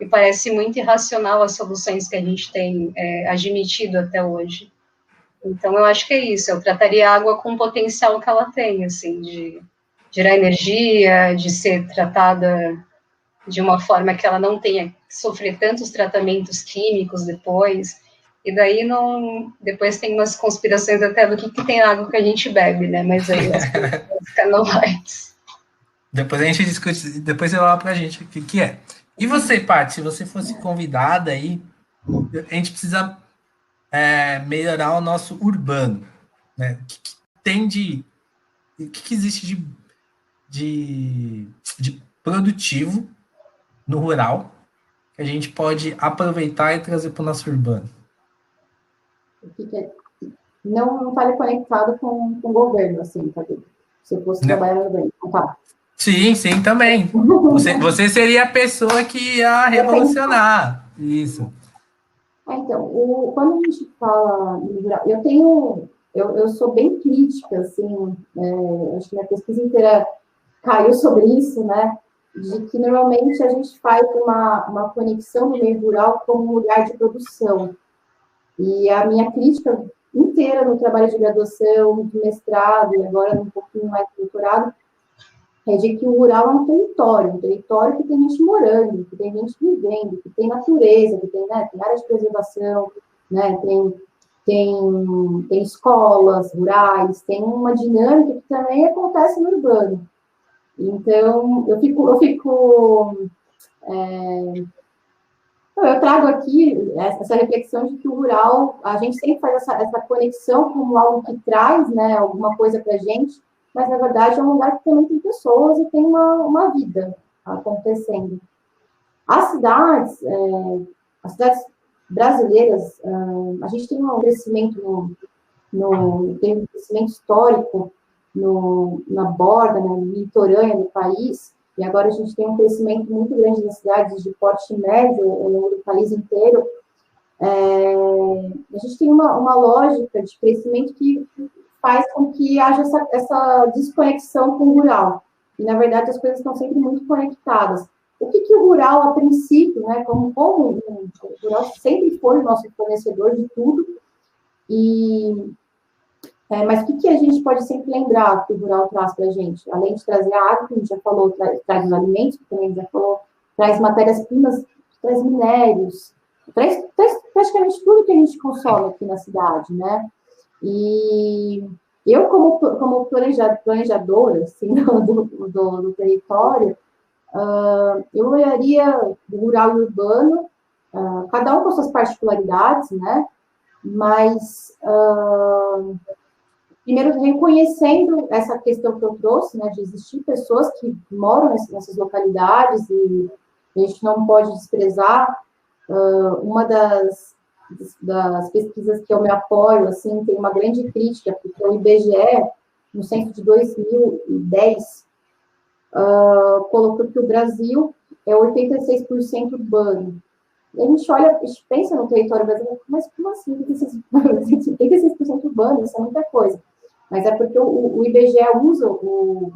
me parece muito irracional as soluções que a gente tem admitido até hoje. Então, eu acho que é isso, eu trataria a água com o potencial que ela tem, assim, de gerar energia, de ser tratada de uma forma que ela não tenha que sofrer tantos tratamentos químicos depois, e daí depois tem umas conspirações até do que tem na água que a gente bebe, né, mas aí as coisas vão ficar no light. Depois a gente discute, depois você fala pra gente o que é. E você, Paty, se você fosse convidada aí, a gente precisa melhorar o nosso urbano, né? O que tem o que existe de produtivo no rural que a gente pode aproveitar e trazer para o nosso urbano? Não estaria conectado com o governo, assim, tá? Se eu fosse trabalhar no governo. Tá. Sim, também. Você seria a pessoa que ia revolucionar isso. Então, quando a gente fala em rural, eu sou bem crítica, assim, acho que minha pesquisa inteira caiu sobre isso, né, de que normalmente a gente faz uma conexão no meio rural como um lugar de produção. E a minha crítica inteira no trabalho de graduação, no mestrado, e agora um pouquinho mais de doutorado, é de que o rural é um território que tem gente morando, que tem gente vivendo, que tem natureza, que tem, né, tem área de preservação, né, tem escolas rurais, tem uma dinâmica que também acontece no urbano. Então, eu trago aqui essa reflexão de que o rural, a gente sempre faz essa conexão como algo que traz, né, alguma coisa para a gente, mas, na verdade, é um lugar que também tem pessoas e tem uma vida acontecendo. As cidades brasileiras, a gente tem um crescimento tem um crescimento histórico na borda, na litorânea do país, e agora a gente tem um crescimento muito grande das cidades de porte médio no país inteiro. A gente tem uma lógica de crescimento que faz com que haja essa desconexão com o rural. E, na verdade, as coisas estão sempre muito conectadas. O que o rural, a princípio, né, como o rural sempre foi o nosso fornecedor de tudo, mas o que a gente pode sempre lembrar que o rural traz para a gente? Além de trazer a água, que a gente já falou, traz os alimentos, que também já falou, traz matérias-primas, traz minérios, traz praticamente tudo que a gente consome aqui na cidade, né? E eu, como planejadora assim, do território, eu olharia o rural e o urbano, cada um com suas particularidades, né? Mas, primeiro, reconhecendo essa questão que eu trouxe, né, de existir pessoas que moram nessas localidades e a gente não pode desprezar. Uma das das pesquisas que eu me apoio, assim, tem uma grande crítica, porque o IBGE, no censo de 2010, colocou que o Brasil é 86% urbano. E a gente olha, a gente pensa no território brasileiro, mas como assim 86% urbano? Isso é muita coisa. Mas é porque o IBGE usa o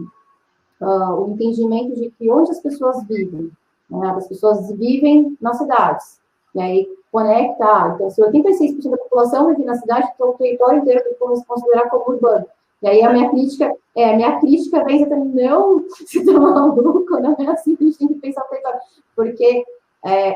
entendimento de que onde as pessoas vivem, né? As pessoas vivem nas cidades. E aí conecta, então, se 86% da população vive na cidade, então o território inteiro tem que se considerar como urbano. E aí a minha crítica vem exatamente, não, você tá maluco, não é assim que a gente tem que pensar o território. Porque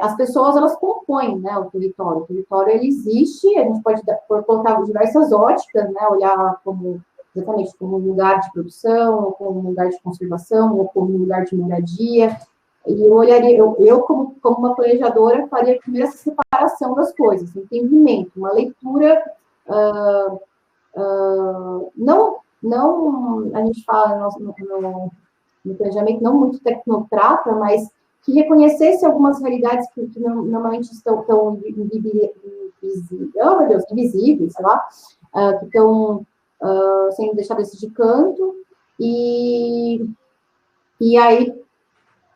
as pessoas, elas compõem, né, o território. O território, ele existe, a gente pode colocar diversas óticas, né, olhar como, exatamente, como um lugar de produção, ou como um lugar de conservação, ou como um lugar de moradia. E eu olharia, eu como uma planejadora, faria primeiro essa separação das coisas, entendimento, uma leitura, não, a gente fala no planejamento, não muito tecnocrata, mas que reconhecesse algumas realidades que normalmente estão tão invisíveis, sei lá, que estão sendo deixadas de canto, e aí,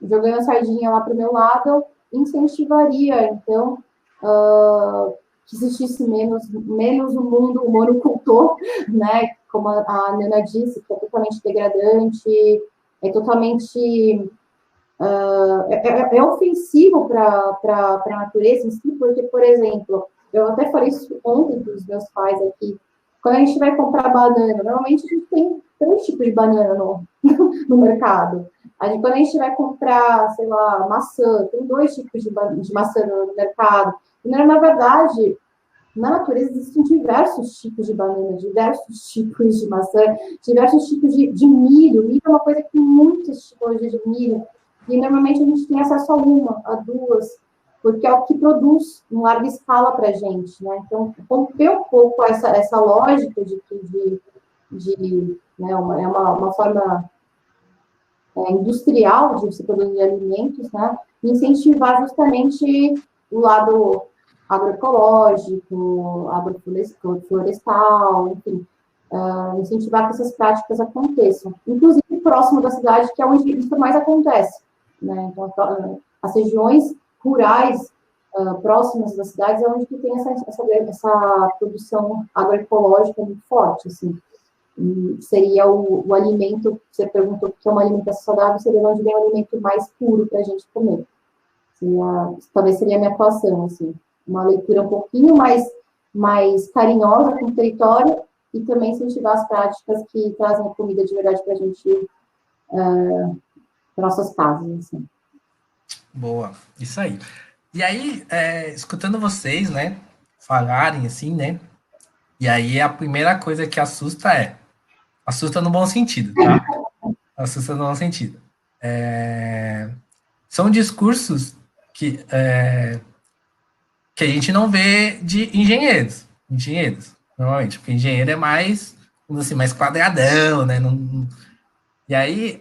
jogando a sardinha lá para o meu lado, eu incentivaria, então, que existisse menos o mundo monocultor, né, como a Nana disse, que é totalmente degradante, é totalmente é ofensivo para a natureza em si, porque, por exemplo, eu até falei isso ontem para os meus pais aqui, quando a gente vai comprar banana, normalmente a gente tem 3 tipos de banana no mercado. Quando a gente vai comprar, sei lá, maçã, tem 2 tipos de maçã no mercado. E, na verdade, na natureza existem diversos tipos de banana, diversos tipos de maçã, diversos tipos de milho. Milho é uma coisa que tem muitas tipologias de milho. E normalmente a gente tem acesso a uma, a 2, porque é o que produz em larga escala para a gente, né? Então, romper um pouco essa lógica né, uma forma industrial de se produzir alimentos, né? E incentivar justamente o lado agroecológico, agroflorestal, enfim, incentivar que essas práticas aconteçam, inclusive próximo da cidade, que é onde isso mais acontece, né? Então, as regiões rurais próximas das cidades é onde que tem essa produção agroecológica muito forte, assim. E seria o alimento, você perguntou o que é uma alimentação saudável, seria onde vem o alimento mais puro para a gente comer. Talvez seria a minha atuação, assim, uma leitura um pouquinho mais carinhosa com o território e também incentivar as práticas que trazem a comida de verdade para a gente, para nossas casas, assim. Boa, isso aí. E aí, escutando vocês, né, falarem assim, né, e aí a primeira coisa que assusta no bom sentido, tá? Assusta no bom sentido. São discursos que a gente não vê de engenheiros, normalmente, porque engenheiro é mais, vamos assim, mais quadradão, né? E aí,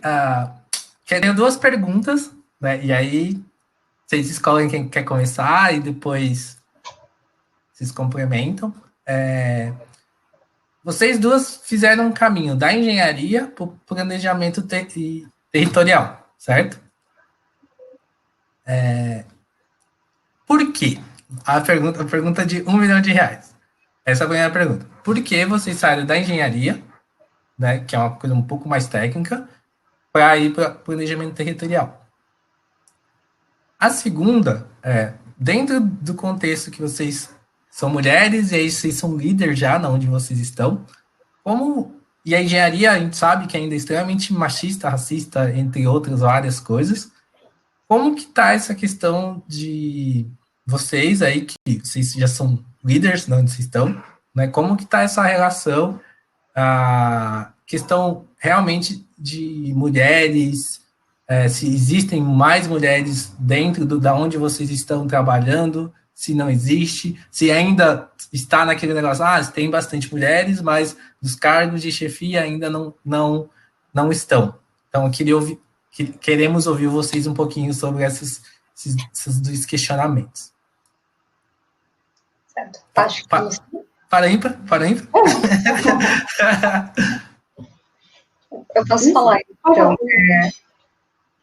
tenho 2 perguntas, né? E aí, vocês escolhem quem quer começar e depois vocês complementam. Vocês 2 fizeram um caminho da engenharia para o planejamento territorial, certo? Por quê? A pergunta de R$1 milhão. Essa é a primeira pergunta. Por que vocês saíram da engenharia, né, que é uma coisa um pouco mais técnica, para ir para planejamento territorial? A segunda dentro do contexto que vocês são mulheres, e aí vocês são líderes já na onde vocês estão, e a engenharia, a gente sabe que ainda é extremamente machista, racista, entre outras várias coisas, como que está essa questão de vocês aí, que vocês já são líderes onde vocês estão, né? Como que está essa relação, a questão realmente de mulheres, se existem mais mulheres dentro da onde vocês estão trabalhando, se não existe, se ainda está naquele negócio, tem bastante mulheres, mas os cargos de chefia ainda não estão. Então, queremos ouvir vocês um pouquinho sobre esses 2 questionamentos. Certo. Acho que para ímpar? Eu posso falar, então.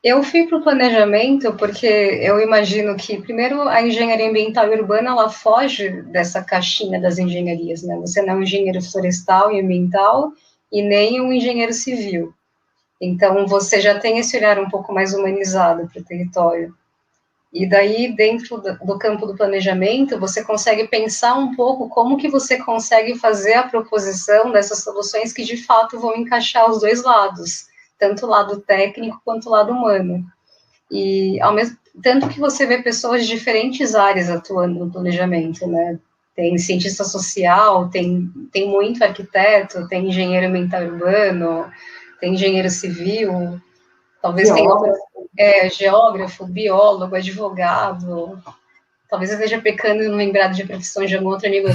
Eu fui para o planejamento porque eu imagino que, primeiro, a engenharia ambiental e urbana, ela foge dessa caixinha das engenharias, né? Você não é um engenheiro florestal e ambiental e nem um engenheiro civil. Então, você já tem esse olhar um pouco mais humanizado para o território. E daí, dentro do campo do planejamento, você consegue pensar um pouco como que você consegue fazer a proposição dessas soluções que, de fato, vão encaixar os dois lados, tanto o lado técnico quanto o lado humano. E, ao mesmo tanto que você vê pessoas de diferentes áreas atuando no planejamento, né? Tem cientista social, tem muito arquiteto, tem engenheiro ambiental urbano, tem engenheiro civil, talvez tenha geógrafo, biólogo, advogado. Talvez eu esteja pecando em lembrar de profissões de algum outro nível.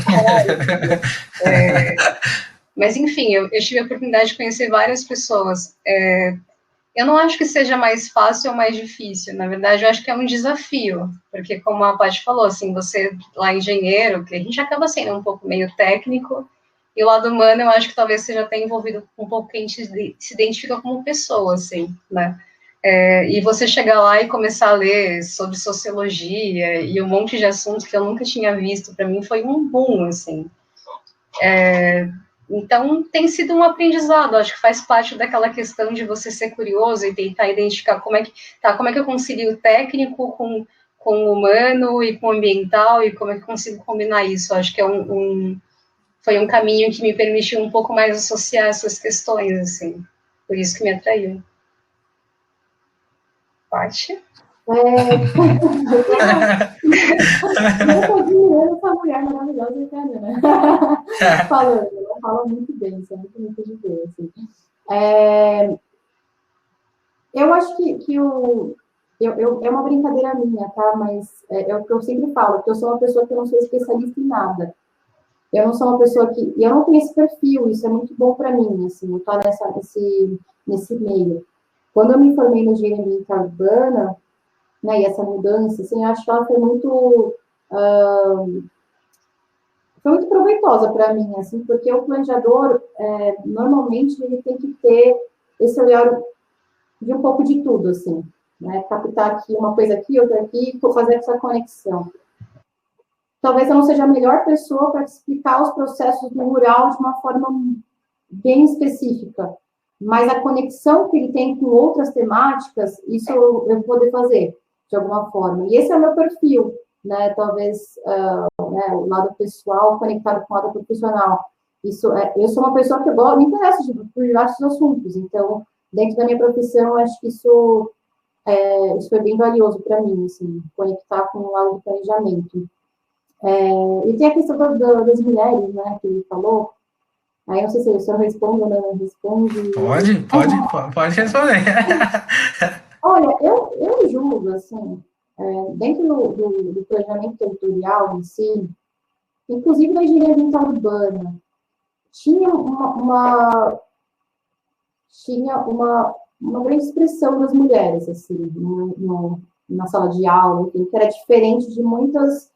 Mas, enfim, eu tive a oportunidade de conhecer várias pessoas. Eu não acho que seja mais fácil ou mais difícil. Na verdade, eu acho que é um desafio. Porque, como a Paty falou, assim, você lá engenheiro, que a gente acaba sendo um pouco meio técnico, e o lado humano eu acho que talvez seja até envolvido um pouco que a gente se identifica como pessoa, assim, né? E você chegar lá e começar a ler sobre sociologia e um monte de assuntos que eu nunca tinha visto, para mim foi um boom, assim. Então, tem sido um aprendizado, acho que faz parte daquela questão de você ser curioso e tentar identificar como é que eu concilio o técnico com o humano e com o ambiental e como é que eu consigo combinar isso. Acho que foi um caminho que me permitiu um pouco mais associar essas questões, assim. Por isso que me atraiu. Paty? Eu tô admirando essa mulher maravilhosa italiana. Falando, ela fala muito bem, isso é muito de ver, assim. Eu acho que é uma brincadeira minha, tá? Mas é o que eu sempre falo, que eu sou uma pessoa que eu não sou especialista em nada. Eu não sou uma pessoa que... Eu não tenho esse perfil, isso é muito bom para mim, assim, eu tô nesse meio. Quando eu me formei na engenharia ambiental urbana, né, e essa mudança, assim, eu acho que ela foi muito proveitosa para mim, assim, porque o planejador, normalmente, ele tem que ter esse olhar de um pouco de tudo, assim, né, captar aqui uma coisa aqui, outra aqui, fazer essa conexão. Talvez eu não seja a melhor pessoa para explicar os processos do rural de uma forma bem específica, mas a conexão que ele tem com outras temáticas, isso eu vou poder fazer, de alguma forma. E esse é o meu perfil, né? Talvez o lado pessoal conectado com o lado profissional. Eu sou uma pessoa que me interessa por diversos assuntos, então, dentro da minha profissão, acho que isso foi bem valioso para mim, assim, conectar com o lado do planejamento. E tem a questão das mulheres, né, que ele falou. Aí não sei se o senhor responde ou não responde. Pode responder. Olha, eu julgo, assim, dentro do planejamento territorial em si, inclusive na engenharia ambiental urbana, tinha uma grande expressão das mulheres, assim, na sala de aula, enfim, que era diferente de muitas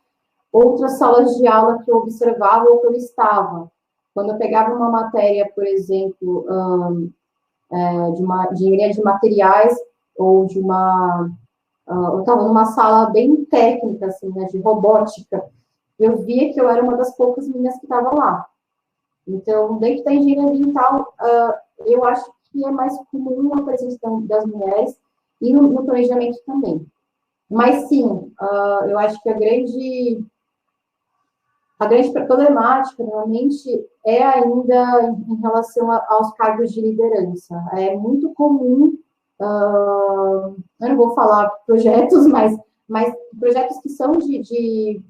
outras salas de aula que eu observava ou que eu estava. Quando eu pegava uma matéria, por exemplo, de engenharia de materiais, ou eu estava numa sala bem técnica, assim, né, de robótica, eu via que eu era uma das poucas meninas que estava lá. Então, dentro da engenharia ambiental, eu acho que é mais comum a presença das mulheres e no planejamento também. Mas, sim, eu acho que a grande problemática, realmente, é ainda em relação aos cargos de liderança. É muito comum, eu não vou falar projetos, mas projetos que são de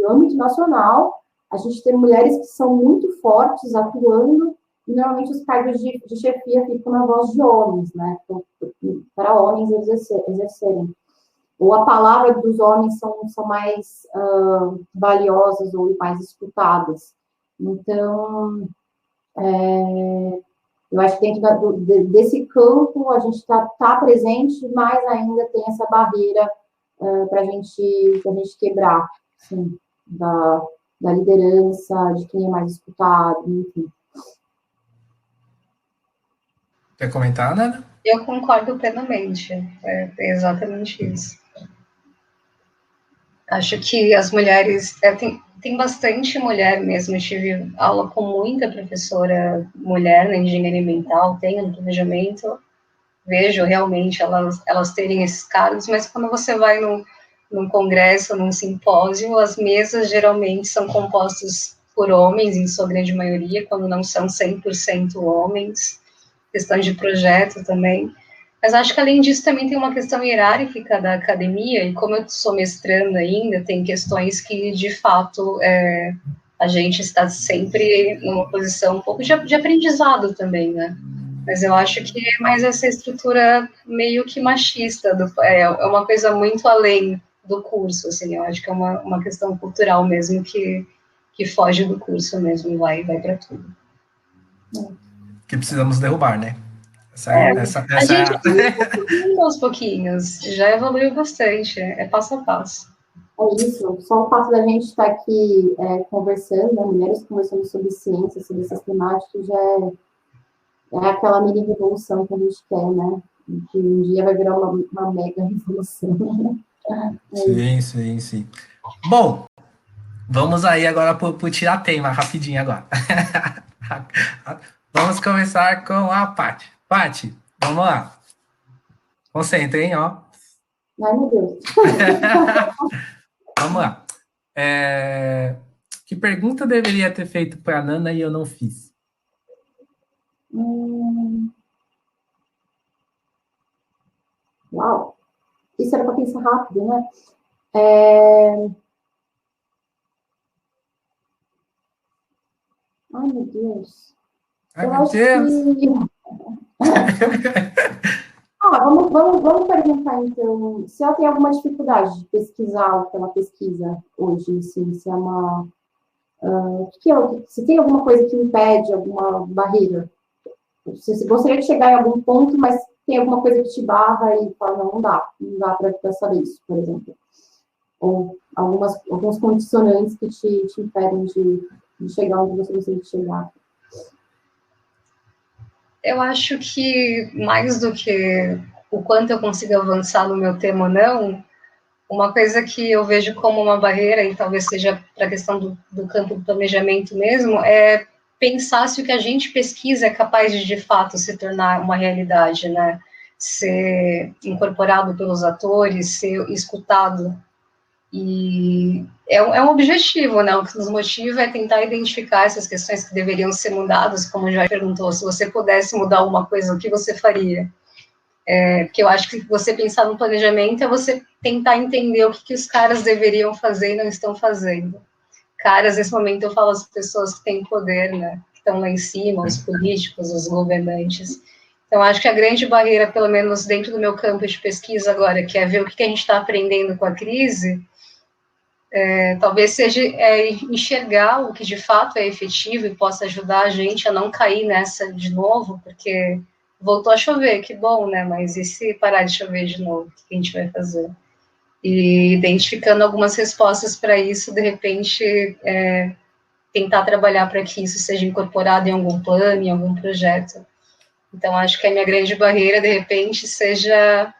âmbito nacional, a gente tem mulheres que são muito fortes atuando, e normalmente os cargos de chefia ficam na voz de homens, né, para homens exercerem. Ou a palavra dos homens são mais valiosas ou mais escutadas. Então, eu acho que dentro desse campo a gente está presente, mas ainda tem essa barreira para a gente quebrar. Sim. da liderança, de quem é mais escutado, enfim. Quer comentar, Nana? Eu concordo plenamente. É exatamente isso. Acho que as mulheres. Tem bastante mulher mesmo. Eu tive aula com muita professora mulher na engenharia ambiental, tenho no planejamento. Vejo realmente elas terem esses cargos, mas quando você vai num congresso, num simpósio, as mesas geralmente são compostas por homens, em sua grande maioria, quando não são 100% homens. Questão de projeto também. Mas acho que, além disso, também tem uma questão hierárquica da academia, e como eu sou mestranda ainda, tem questões que, de fato, a gente está sempre numa posição um pouco de aprendizado também, né? Mas eu acho que é mais essa estrutura meio que machista, é uma coisa muito além do curso, assim, eu acho que é uma questão cultural mesmo que foge do curso mesmo, vai para tudo. Que precisamos derrubar, né? A gente evoluiu aos pouquinhos, já evoluiu bastante, é passo a passo. É isso, só o fato da gente estar aqui conversando, né, mulheres conversando sobre ciência, sobre essas temáticas, já é aquela mini revolução que a gente quer, né? Que um dia vai virar uma mega revolução. Sim. Bom, vamos aí agora pro tiratema, rapidinho agora. Vamos começar com a Paty. Paty, vamos lá. Concentra, hein, ó. Ai, meu Deus. Vamos lá. Que pergunta eu deveria ter feito para a Nana e eu não fiz? Uau! Isso era para pensar rápido, né? Ai, meu Deus. Ai, meu Deus! Vamos perguntar, então, se ela tem alguma dificuldade de pesquisar o que ela pesquisa hoje, assim, se é uma... se tem alguma coisa que impede, alguma barreira. Você gostaria de chegar em algum ponto, mas tem alguma coisa que te barra e fala, não dá para saber isso, por exemplo. Ou alguns condicionantes que te impedem de chegar onde você gostaria de chegar. Eu acho que, mais do que o quanto eu consigo avançar no meu tema ou não, uma coisa que eu vejo como uma barreira, e talvez seja para a questão do campo do planejamento mesmo, é pensar se o que a gente pesquisa é capaz de fato, se tornar uma realidade, né? Ser incorporado pelos atores, ser escutado. E é um objetivo, né? O que nos motiva é tentar identificar essas questões que deveriam ser mudadas, como já perguntou, se você pudesse mudar alguma coisa, o que você faria? Porque eu acho que você pensar no planejamento é você tentar entender o que os caras deveriam fazer e não estão fazendo. Caras, nesse momento eu falo as pessoas que têm poder, né? Que estão lá em cima, os políticos, os governantes. Então, acho que a grande barreira, pelo menos dentro do meu campo de pesquisa agora, que é ver o que a gente está aprendendo com a crise, talvez seja enxergar o que de fato é efetivo e possa ajudar a gente a não cair nessa de novo, porque voltou a chover, que bom, né? Mas e se parar de chover de novo, o que a gente vai fazer? E identificando algumas respostas para isso, de repente, tentar trabalhar para que isso seja incorporado em algum plano, em algum projeto. Então, acho que a minha grande barreira, de repente, seja...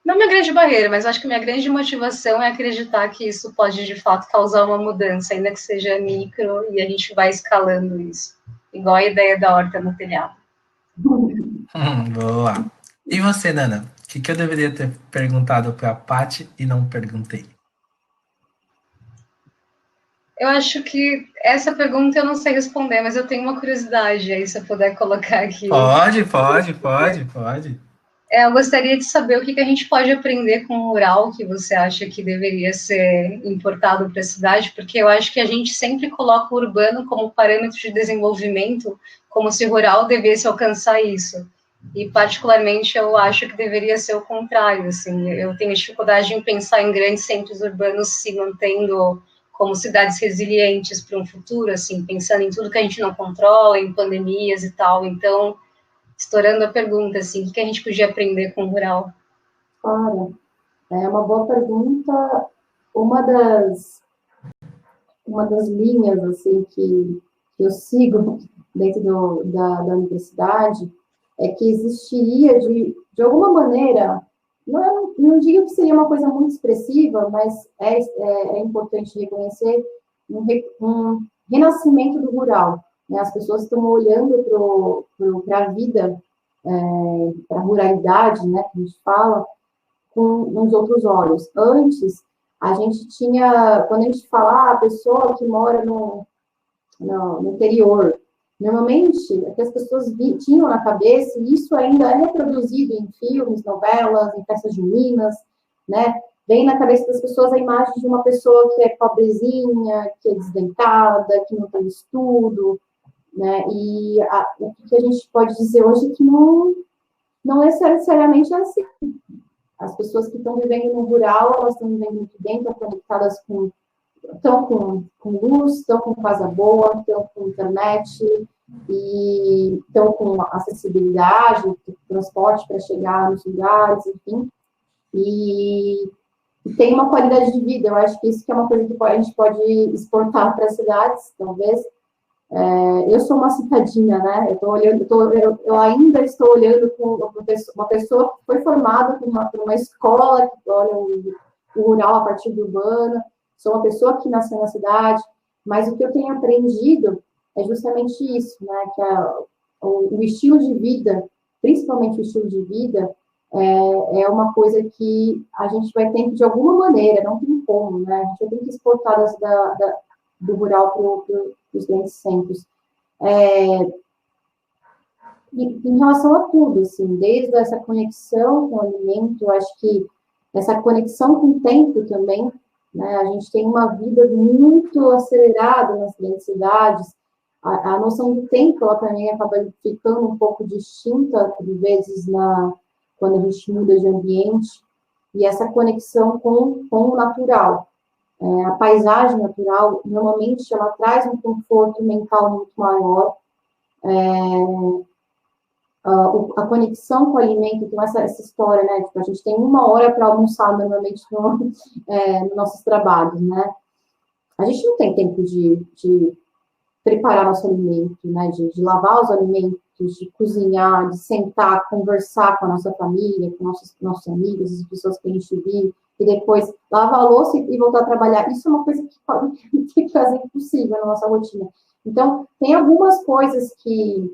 Não minha grande barreira, mas acho que a minha grande motivação é acreditar que isso pode, de fato, causar uma mudança, ainda que seja micro, e a gente vai escalando isso. Igual a ideia da horta no telhado. Boa. E você, Nana? O que eu deveria ter perguntado para a Paty e não perguntei? Eu acho que essa pergunta eu não sei responder, mas eu tenho uma curiosidade aí, se eu puder colocar aqui. Pode. Eu gostaria de saber o que a gente pode aprender com o rural que você acha que deveria ser importado para a cidade, porque eu acho que a gente sempre coloca o urbano como parâmetro de desenvolvimento, como se o rural devesse alcançar isso. E, particularmente, eu acho que deveria ser o contrário. Assim, eu tenho dificuldade em pensar em grandes centros urbanos se mantendo como cidades resilientes para um futuro, assim, pensando em tudo que a gente não controla, em pandemias e tal. Então, estourando a pergunta, assim, o que a gente podia aprender com o rural? Claro, é uma boa pergunta. Uma das uma das linhas, assim, que eu sigo dentro da universidade, é que existiria, de alguma maneira, não digo que seria uma coisa muito expressiva, mas é importante reconhecer um renascimento do rural. Né? As pessoas estão olhando para a vida, para a ruralidade, né, que a gente fala, com uns outros olhos. Antes, a gente tinha, quando a gente fala, a pessoa que mora no interior, normalmente, é que as pessoas tinham na cabeça, e isso ainda é reproduzido em filmes, novelas, em festas juninas, né? Vem na cabeça das pessoas a imagem de uma pessoa que é pobrezinha, que é desdentada, que não tem estudo, né? E o que a gente pode dizer hoje é que não necessariamente é assim. As pessoas que estão vivendo no rural, elas estão vivendo muito bem, estão conectadas estão com luz, estão com casa boa, estão com internet, e estão com acessibilidade, transporte para chegar nos lugares, enfim, e tem uma qualidade de vida. Eu acho que isso que é uma coisa que a gente pode exportar para as cidades, talvez. Eu sou uma citadina, né? Eu ainda estou olhando com uma pessoa que foi formada por uma escola que olha o rural a partir do urbano. Sou uma pessoa que nasceu na cidade, mas o que eu tenho aprendido é justamente isso, né? Que o estilo de vida, principalmente o estilo de vida, é uma coisa que a gente vai ter que, de alguma maneira, não tem como, né? A gente vai ter que exportar do rural para os grandes centros. Em relação a tudo, assim, desde essa conexão com o alimento, acho que essa conexão com o tempo também, né? A gente tem uma vida muito acelerada nas grandes cidades, a noção do tempo, ela também acaba ficando um pouco distinta, de vezes, quando a gente muda de ambiente, e essa conexão com o natural. A paisagem natural, normalmente, ela traz um conforto mental muito maior, a conexão com o alimento, então essa história, né, tipo, a gente tem 1 hora para almoçar, normalmente, nos nossos trabalhos, né, a gente não tem tempo de preparar nosso alimento, né, de lavar os alimentos, de cozinhar, de sentar, conversar com a nossa família, com nossos amigos, as pessoas que a gente vive, e depois lavar a louça e voltar a trabalhar. Isso é uma coisa que quase impossível na nossa rotina. Então, tem algumas coisas que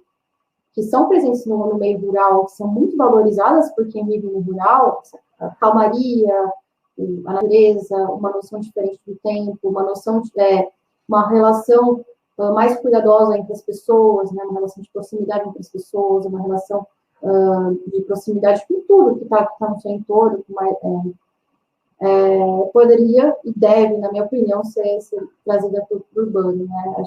são presentes no meio rural, que são muito valorizadas por quem vive no rural, a calmaria, a natureza, uma noção diferente do tempo, uma noção uma relação mais cuidadosa entre as pessoas, né, uma relação de proximidade entre as pessoas, uma relação de proximidade com tudo que está no seu entorno, poderia e deve, na minha opinião, ser trazida para o urbano, né?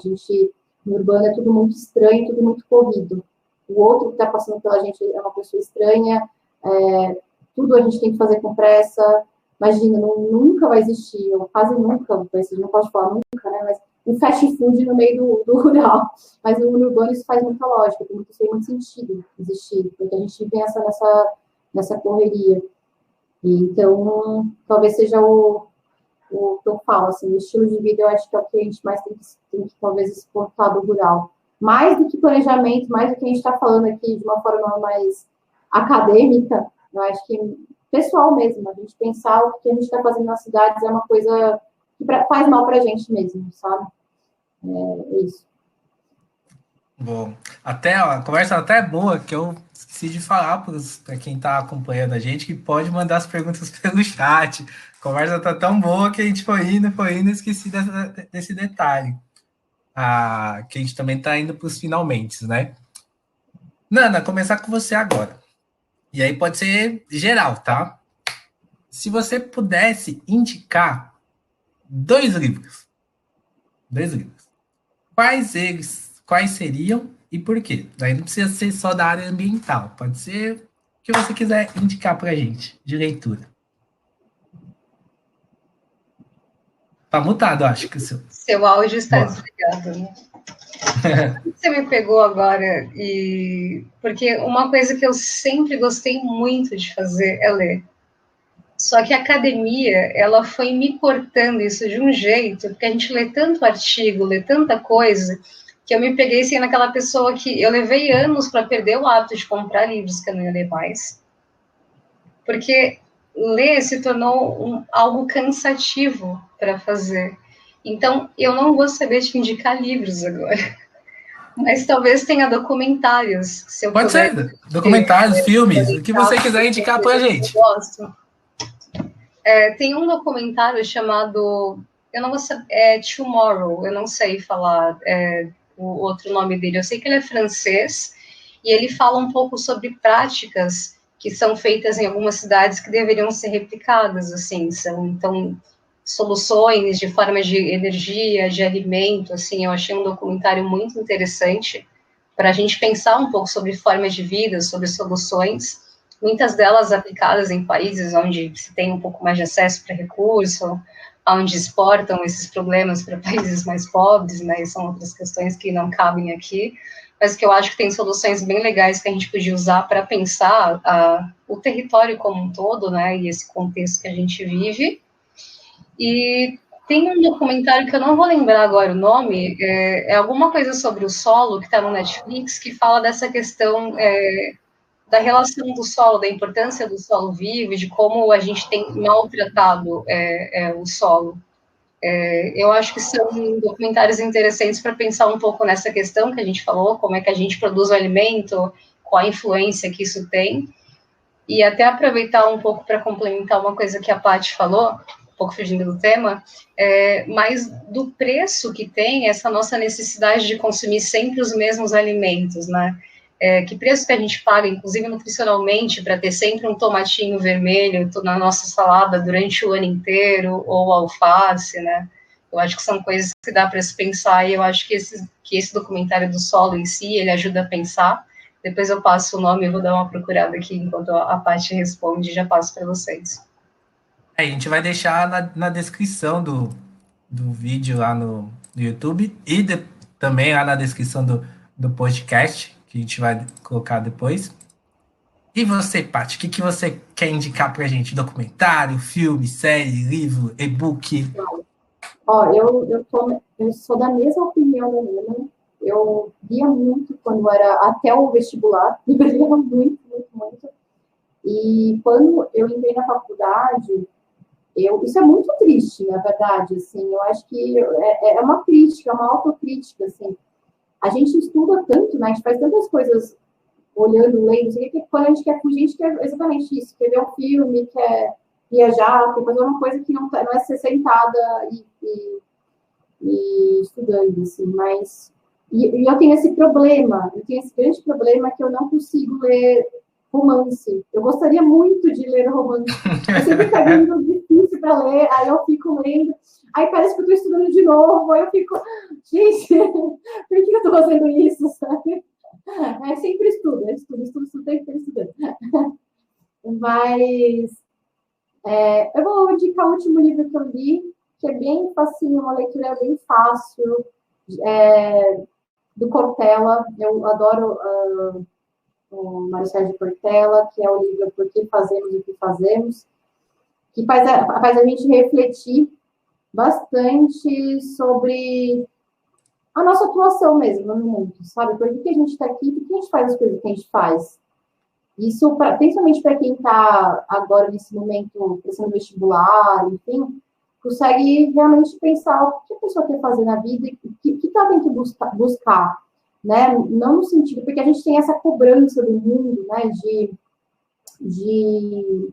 No urbano é tudo muito estranho, tudo muito corrido. O outro que está passando pela gente é uma pessoa estranha, tudo a gente tem que fazer com pressa. Imagina, nunca vai existir, ou quase nunca vai existir, não posso falar nunca, né? Mas um fast food no meio do rural. Mas no urbano isso faz muita lógica, tem muito sentido existir, porque a gente pensa nessa correria. Então, talvez seja o que eu falo, assim, o estilo de vida eu acho que é o que a gente mais tem que talvez exportar do rural. Mais do que planejamento, mais do que a gente está falando aqui de uma forma mais acadêmica, eu acho que pessoal mesmo, a gente pensar o que a gente está fazendo nas cidades é uma coisa que faz mal para a gente mesmo, sabe? É isso. Bom, a conversa até é boa, que eu esqueci de falar para quem está acompanhando a gente, que pode mandar as perguntas pelo chat. A conversa tá tão boa que a gente foi indo e esqueci desse detalhe. Que a gente também está indo para os finalmente, né? Nana, começar com você agora. E aí pode ser geral, tá? Se você pudesse indicar 2 livros, quais seriam e por quê? Daí não precisa ser só da área ambiental, pode ser o que você quiser indicar pra gente de leitura. Tá mutado, acho que o seu. Seu áudio está desligado, né? Você me pegou agora, porque uma coisa que eu sempre gostei muito de fazer é ler. Só que a academia, ela foi me cortando isso de um jeito, porque a gente lê tanto artigo, lê tanta coisa, que eu me peguei sendo aquela pessoa que eu levei anos para perder o hábito de comprar livros que eu não ia ler mais, porque ler se tornou algo cansativo para fazer. Então, eu não vou saber te indicar livros agora, mas talvez tenha documentários, se eu Pode puder ser. Documentários, filmes, o que você indicar, quiser indicar pra eu gente. gosto. Tem um documentário chamado, eu não vou saber, Tomorrow, eu não sei falar o outro nome dele, eu sei que ele é francês, e ele fala um pouco sobre práticas que são feitas em algumas cidades que deveriam ser replicadas, assim, são, então, soluções de forma de energia, de alimento, assim, eu achei um documentário muito interessante para a gente pensar um pouco sobre formas de vida, sobre soluções, muitas delas aplicadas em países onde se tem um pouco mais de acesso para recurso, onde exportam esses problemas para países mais pobres, né, e são outras questões que não cabem aqui, mas que eu acho que tem soluções bem legais que a gente podia usar para pensar o território como um todo, né, e esse contexto que a gente vive. E tem um documentário que eu não vou lembrar agora o nome, é alguma coisa sobre o solo, que está no Netflix, que fala dessa questão da relação do solo, da importância do solo vivo, de como a gente tem maltratado o solo. Eu acho que são documentários interessantes para pensar um pouco nessa questão que a gente falou, como é que a gente produz o alimento, qual a influência que isso tem, e até aproveitar um pouco para complementar uma coisa que a Paty falou, um pouco fugindo do tema, mas do preço que tem essa nossa necessidade de consumir sempre os mesmos alimentos, né? Que preço que a gente paga, inclusive nutricionalmente, para ter sempre um tomatinho vermelho na nossa salada durante o ano inteiro, ou alface, né? Eu acho que são coisas que dá para se pensar, e eu acho que esse documentário do solo em si, ele ajuda a pensar. Depois eu passo o nome e vou dar uma procurada aqui enquanto a Paty responde e já passo para vocês. A gente vai deixar na descrição do vídeo lá no YouTube e também lá na descrição do podcast, que a gente vai colocar depois. E você, Paty, o que você quer indicar pra gente? Documentário, filme, série, livro, e-book? Ó, eu sou da mesma opinião da Nina. Eu lia muito quando era até o vestibular, eu lia muito, muito, muito. E quando eu entrei na faculdade, isso é muito triste, na verdade, assim, eu acho que é uma crítica, é uma autocrítica, assim. A gente estuda tanto, né, a gente faz tantas coisas olhando, lendo, assim, que quando a gente quer fugir, a gente quer exatamente isso, quer ver um filme, quer viajar, quer fazer uma coisa que não é ser sentada e estudando, assim, mas... E eu tenho esse problema, eu tenho esse grande problema que eu não consigo ler romance. Eu gostaria muito de ler romance. Eu sempre pego um livro difícil para ler, aí eu fico lendo, aí parece que eu estou estudando de novo, aí eu fico, gente, por que eu estou fazendo isso, sabe? Sempre estudo, sempre estudando. Mas eu vou indicar o último livro que eu li, que é bem facinho, uma leitura bem fácil, do Cortella. Eu adoro o Mário Sérgio Cortella, que é o livro Por que Fazemos o que Fazemos, que faz a gente refletir bastante sobre a nossa atuação mesmo no mundo, sabe? Por que a gente está aqui, por que a gente faz as coisas que a gente faz? Isso, principalmente para quem está agora nesse momento prestando vestibular, enfim, consegue realmente pensar o que a pessoa quer fazer na vida e o que ela tem que buscar, né? Não no sentido, porque a gente tem essa cobrança do mundo, né? De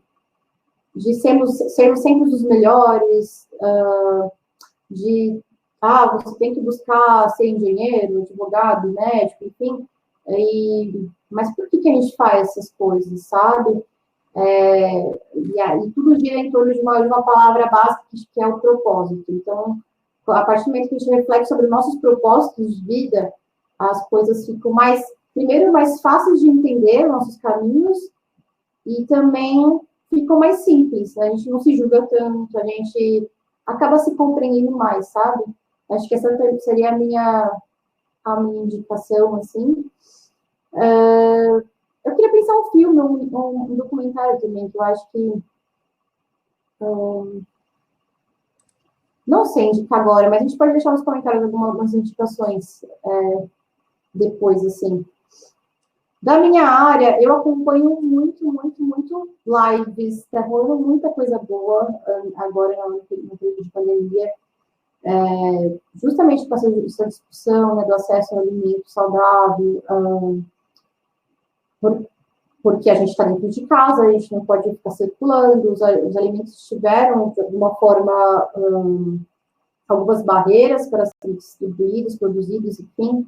sermos sempre os melhores, você tem que buscar ser engenheiro, advogado, médico, enfim. Mas por que a gente faz essas coisas, sabe? E tudo gira em torno de uma palavra básica, que é o propósito. Então, a partir do momento que a gente reflete sobre nossos propósitos de vida, as coisas ficam primeiro, mais fáceis de entender, nossos caminhos, e também ficam mais simples. A gente não se julga tanto, a gente acaba se compreendendo mais, sabe? Acho que essa seria a minha indicação, assim. Eu queria pensar um filme, um documentário também, que eu acho que Não sei indicar agora, mas a gente pode deixar nos comentários algumas indicações depois, assim. Da minha área, eu acompanho muito lives, tá rolando muita coisa boa agora no período de pandemia, justamente com essa discussão, né, do acesso ao alimento saudável, porque a gente está dentro de casa, a gente não pode ficar circulando, os alimentos tiveram, de alguma forma, algumas barreiras para serem distribuídos, produzidos, enfim.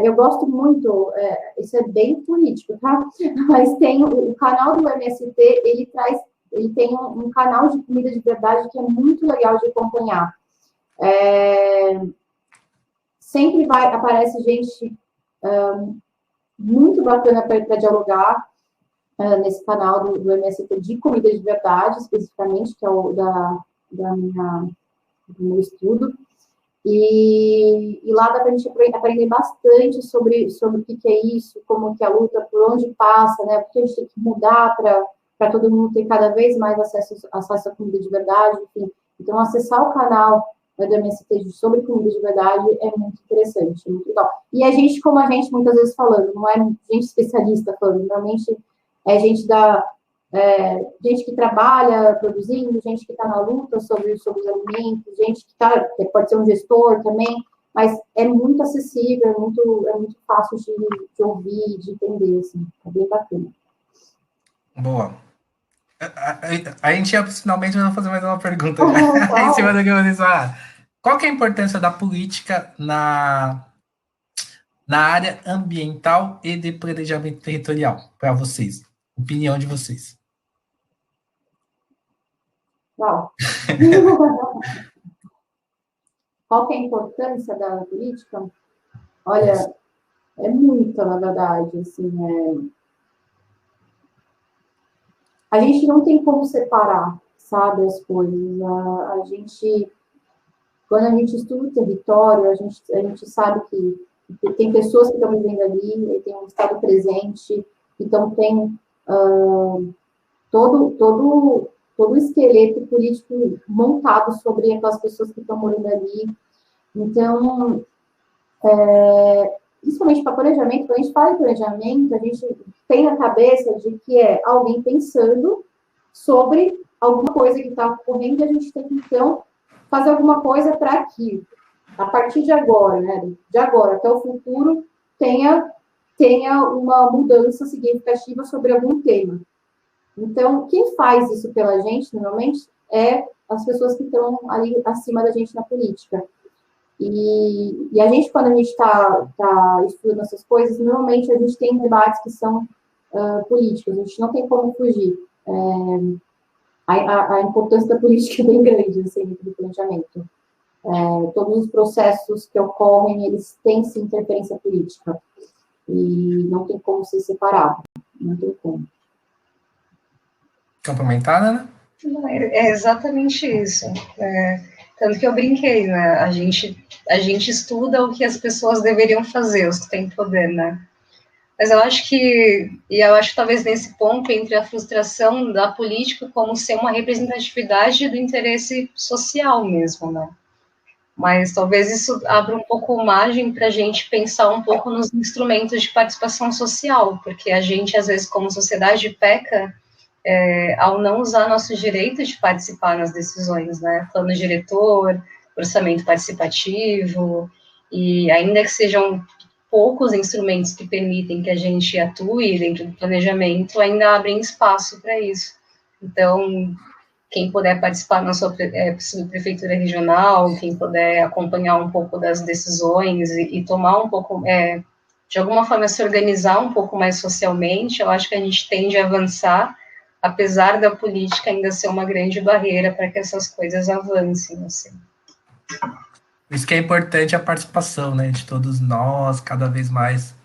Eu gosto muito, isso é bem político, tá? Mas tem o canal do MST, ele tem um canal de comida de verdade que é muito legal de acompanhar. Sempre aparece gente muito bacana para dialogar nesse canal do MST de comida de verdade, especificamente, que é o do meu estudo. E lá dá para a gente aprender bastante sobre o que é isso, como que é a luta, por onde passa, né? Porque a gente tem que mudar para todo mundo ter cada vez mais acesso à comida de verdade, enfim. Então, acessar o canal do MST sobre comida de verdade é muito interessante, é muito legal. E a gente, como a gente, muitas vezes falando, não é gente especialista falando, normalmente é gente gente que trabalha produzindo, gente que está na luta sobre os alimentos, gente que pode ser um gestor também, mas é muito acessível, é muito fácil de ouvir, de entender, assim, é bem bacana. Boa. A gente finalmente vai fazer mais uma pergunta em cima do que vocês falaram. Qual que é a importância da política na área ambiental e de planejamento territorial para vocês? Opinião de vocês. Uau! Qual que é a importância da política? Olha, é muita, na verdade, assim, a gente não tem como separar, sabe, as coisas. Quando a gente estuda o território, a gente sabe que tem pessoas que estão vivendo ali, tem um estado presente, então tem todo o esqueleto político montado sobre aquelas pessoas que estão morando ali. Então, principalmente para planejamento, quando a gente fala em planejamento, a gente tem na cabeça de que é alguém pensando sobre alguma coisa que está ocorrendo e a gente tem que, então, fazer alguma coisa para que, a partir de agora, né, de agora até o futuro, tenha uma mudança significativa sobre algum tema. Então, quem faz isso pela gente, normalmente, é as pessoas que estão ali acima da gente na política. E a gente, quando a gente está estudando essas coisas, normalmente a gente tem debates que são políticos, a gente não tem como fugir. A importância da política é bem grande, assim, do planejamento. Todos os processos que ocorrem, eles têm, sim, interferência política. E não tem como ser separado. Não tem como. Complementar, né? É exatamente isso. Tanto que eu brinquei, né? A gente estuda o que as pessoas deveriam fazer, os que têm poder, né? Mas eu acho que talvez nesse ponto entre a frustração da política como ser uma representatividade do interesse social mesmo, né? Mas talvez isso abra um pouco margem para a gente pensar um pouco nos instrumentos de participação social, porque a gente, às vezes, como sociedade, peca ao não usar nosso direito de participar nas decisões, né? Plano diretor, orçamento participativo, e ainda que sejam poucos instrumentos que permitem que a gente atue dentro do planejamento, ainda abrem espaço para isso. Então, quem puder participar na sua prefeitura regional, quem puder acompanhar um pouco das decisões e tomar um pouco, de alguma forma, se organizar um pouco mais socialmente, eu acho que a gente tende a avançar, apesar da política ainda ser uma grande barreira para que essas coisas avancem, assim. Por isso que é importante a participação, né, de todos nós, cada vez mais,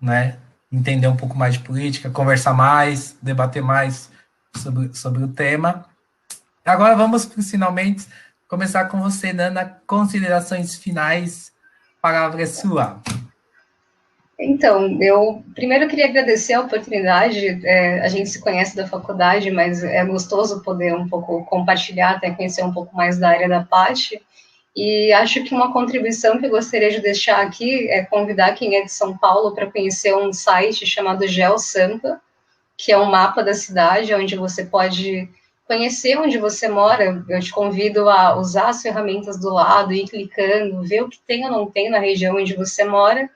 né, entender um pouco mais de política, conversar mais, debater mais sobre o tema. Agora vamos, finalmente, começar com você, Nana, considerações finais, a palavra é sua. Então, eu primeiro queria agradecer a oportunidade. A gente se conhece da faculdade, mas é gostoso poder um pouco compartilhar, até conhecer um pouco mais da área da Paty. E acho que uma contribuição que eu gostaria de deixar aqui é convidar quem é de São Paulo para conhecer um site chamado GeoSampa, que é um mapa da cidade, onde você pode conhecer onde você mora. Eu te convido a usar as ferramentas do lado, ir clicando, ver o que tem ou não tem na região onde você mora,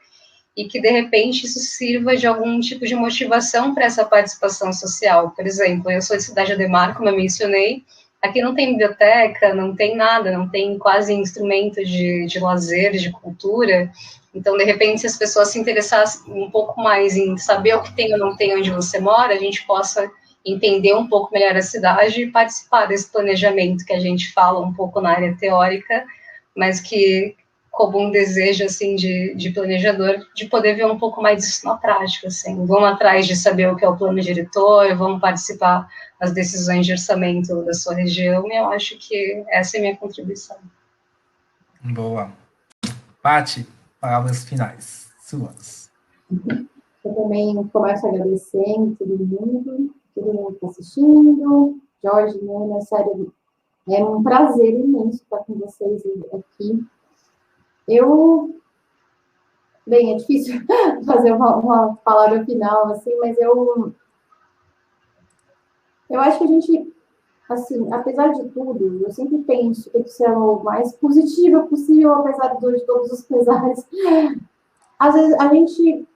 e que, de repente, isso sirva de algum tipo de motivação para essa participação social. Por exemplo, eu sou de Cidade Ademar, como eu mencionei, aqui não tem biblioteca, não tem nada, não tem quase instrumento de lazer, de cultura. Então, de repente, se as pessoas se interessassem um pouco mais em saber o que tem ou não tem onde você mora, a gente possa entender um pouco melhor a cidade e participar desse planejamento que a gente fala um pouco na área teórica, mas que como um desejo, assim, de planejador, de poder ver um pouco mais disso na prática, assim. Vamos atrás de saber o que é o plano diretor, vamos participar das decisões de orçamento da sua região, e eu acho que essa é a minha contribuição. Boa. Paty, palavras finais, suas. Eu também começo agradecendo todo mundo que está assistindo. Jorge, Nana, sério, é um prazer imenso estar com vocês aqui. Bem, é difícil fazer uma palavra final, assim, mas eu acho que a gente, assim, apesar de tudo, eu sempre penso que tem que ser o mais positivo possível, apesar de todos os pesares. Às vezes, a gente,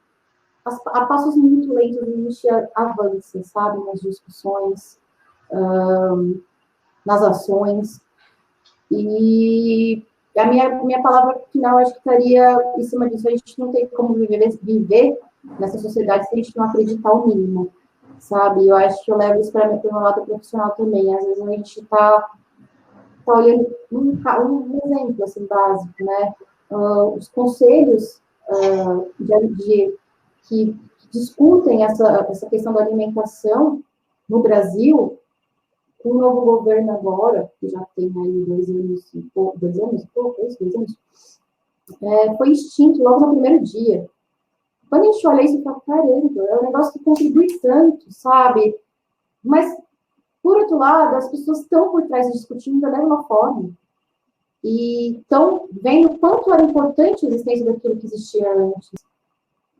a passos muito lentos, a gente avança, sabe, nas discussões, nas ações, e a minha palavra final, acho que estaria em cima disso. A gente não tem como viver nessa sociedade se a gente não acreditar o mínimo, sabe? Eu acho que eu levo isso para o meu lado profissional também. Às vezes a gente está olhando um exemplo assim, básico, né? Os conselhos que discutem essa questão da alimentação no Brasil, com o novo governo agora, que já tem aí 2 anos e pouco, 2 anos, foi extinto logo no primeiro dia. Quando a gente olha isso, fala, caramba, é um negócio que contribui tanto, sabe? Mas, por outro lado, as pessoas estão por trás discutindo da mesma forma. E estão vendo o quanto era importante a existência daquilo que existia antes.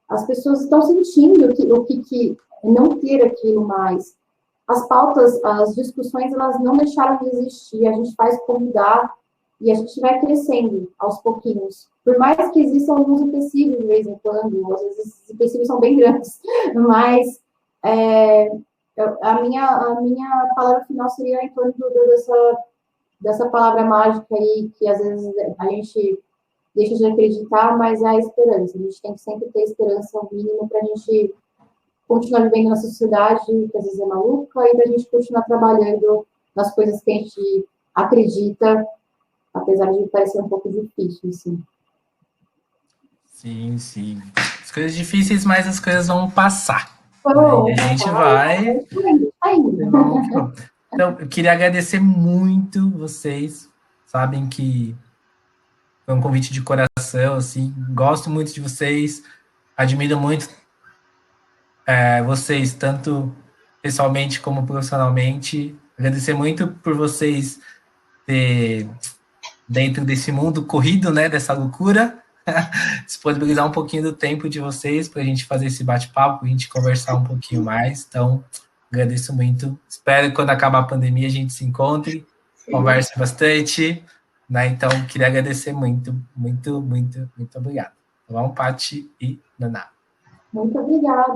As pessoas estão sentindo o que não ter aquilo mais. As pautas, as discussões, elas não deixaram de existir. A gente faz convidar e a gente vai crescendo aos pouquinhos. Por mais que existam alguns empecilhos de vez em quando, às vezes esses empecilhos são bem grandes, mas a minha palavra final seria em torno dessa palavra mágica aí, que às vezes a gente deixa de acreditar, mas é a esperança. A gente tem que sempre ter esperança ao mínimo para a gente continuar vivendo na sociedade, que às vezes é maluca, e para a gente continuar trabalhando nas coisas que a gente acredita, apesar de parecer um pouco difícil, assim. Sim, sim. As coisas difíceis, mas as coisas vão passar. Oh, e a gente vai. Então, eu queria agradecer muito vocês. Sabem que foi um convite de coração, assim. Gosto muito de vocês. Admiro muito vocês, tanto pessoalmente como profissionalmente. Agradecer muito por vocês ter, dentro desse mundo corrido, né, dessa loucura, disponibilizar um pouquinho do tempo de vocês para a gente fazer esse bate-papo, para a gente conversar um pouquinho mais. Então, agradeço muito. Espero que quando acabar a pandemia a gente se encontre, converse bastante, né? Então, queria agradecer muito, muito, muito, muito obrigado. Tá bom, Paty e Naná? Muito obrigada.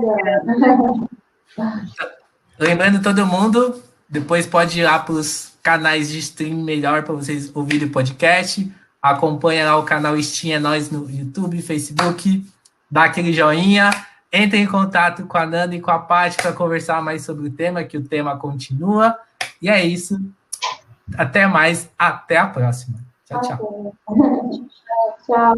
Lembrando todo mundo, depois pode ir lá para os canais de stream melhor para vocês ouvirem o podcast. Acompanha lá o canal Steam é Nós no YouTube, Facebook. Dá aquele joinha. Entre em contato com a Nana e com a Paty para conversar mais sobre o tema, que o tema continua. E é isso. Até mais. Até a próxima. Tchau, tchau. Tchau.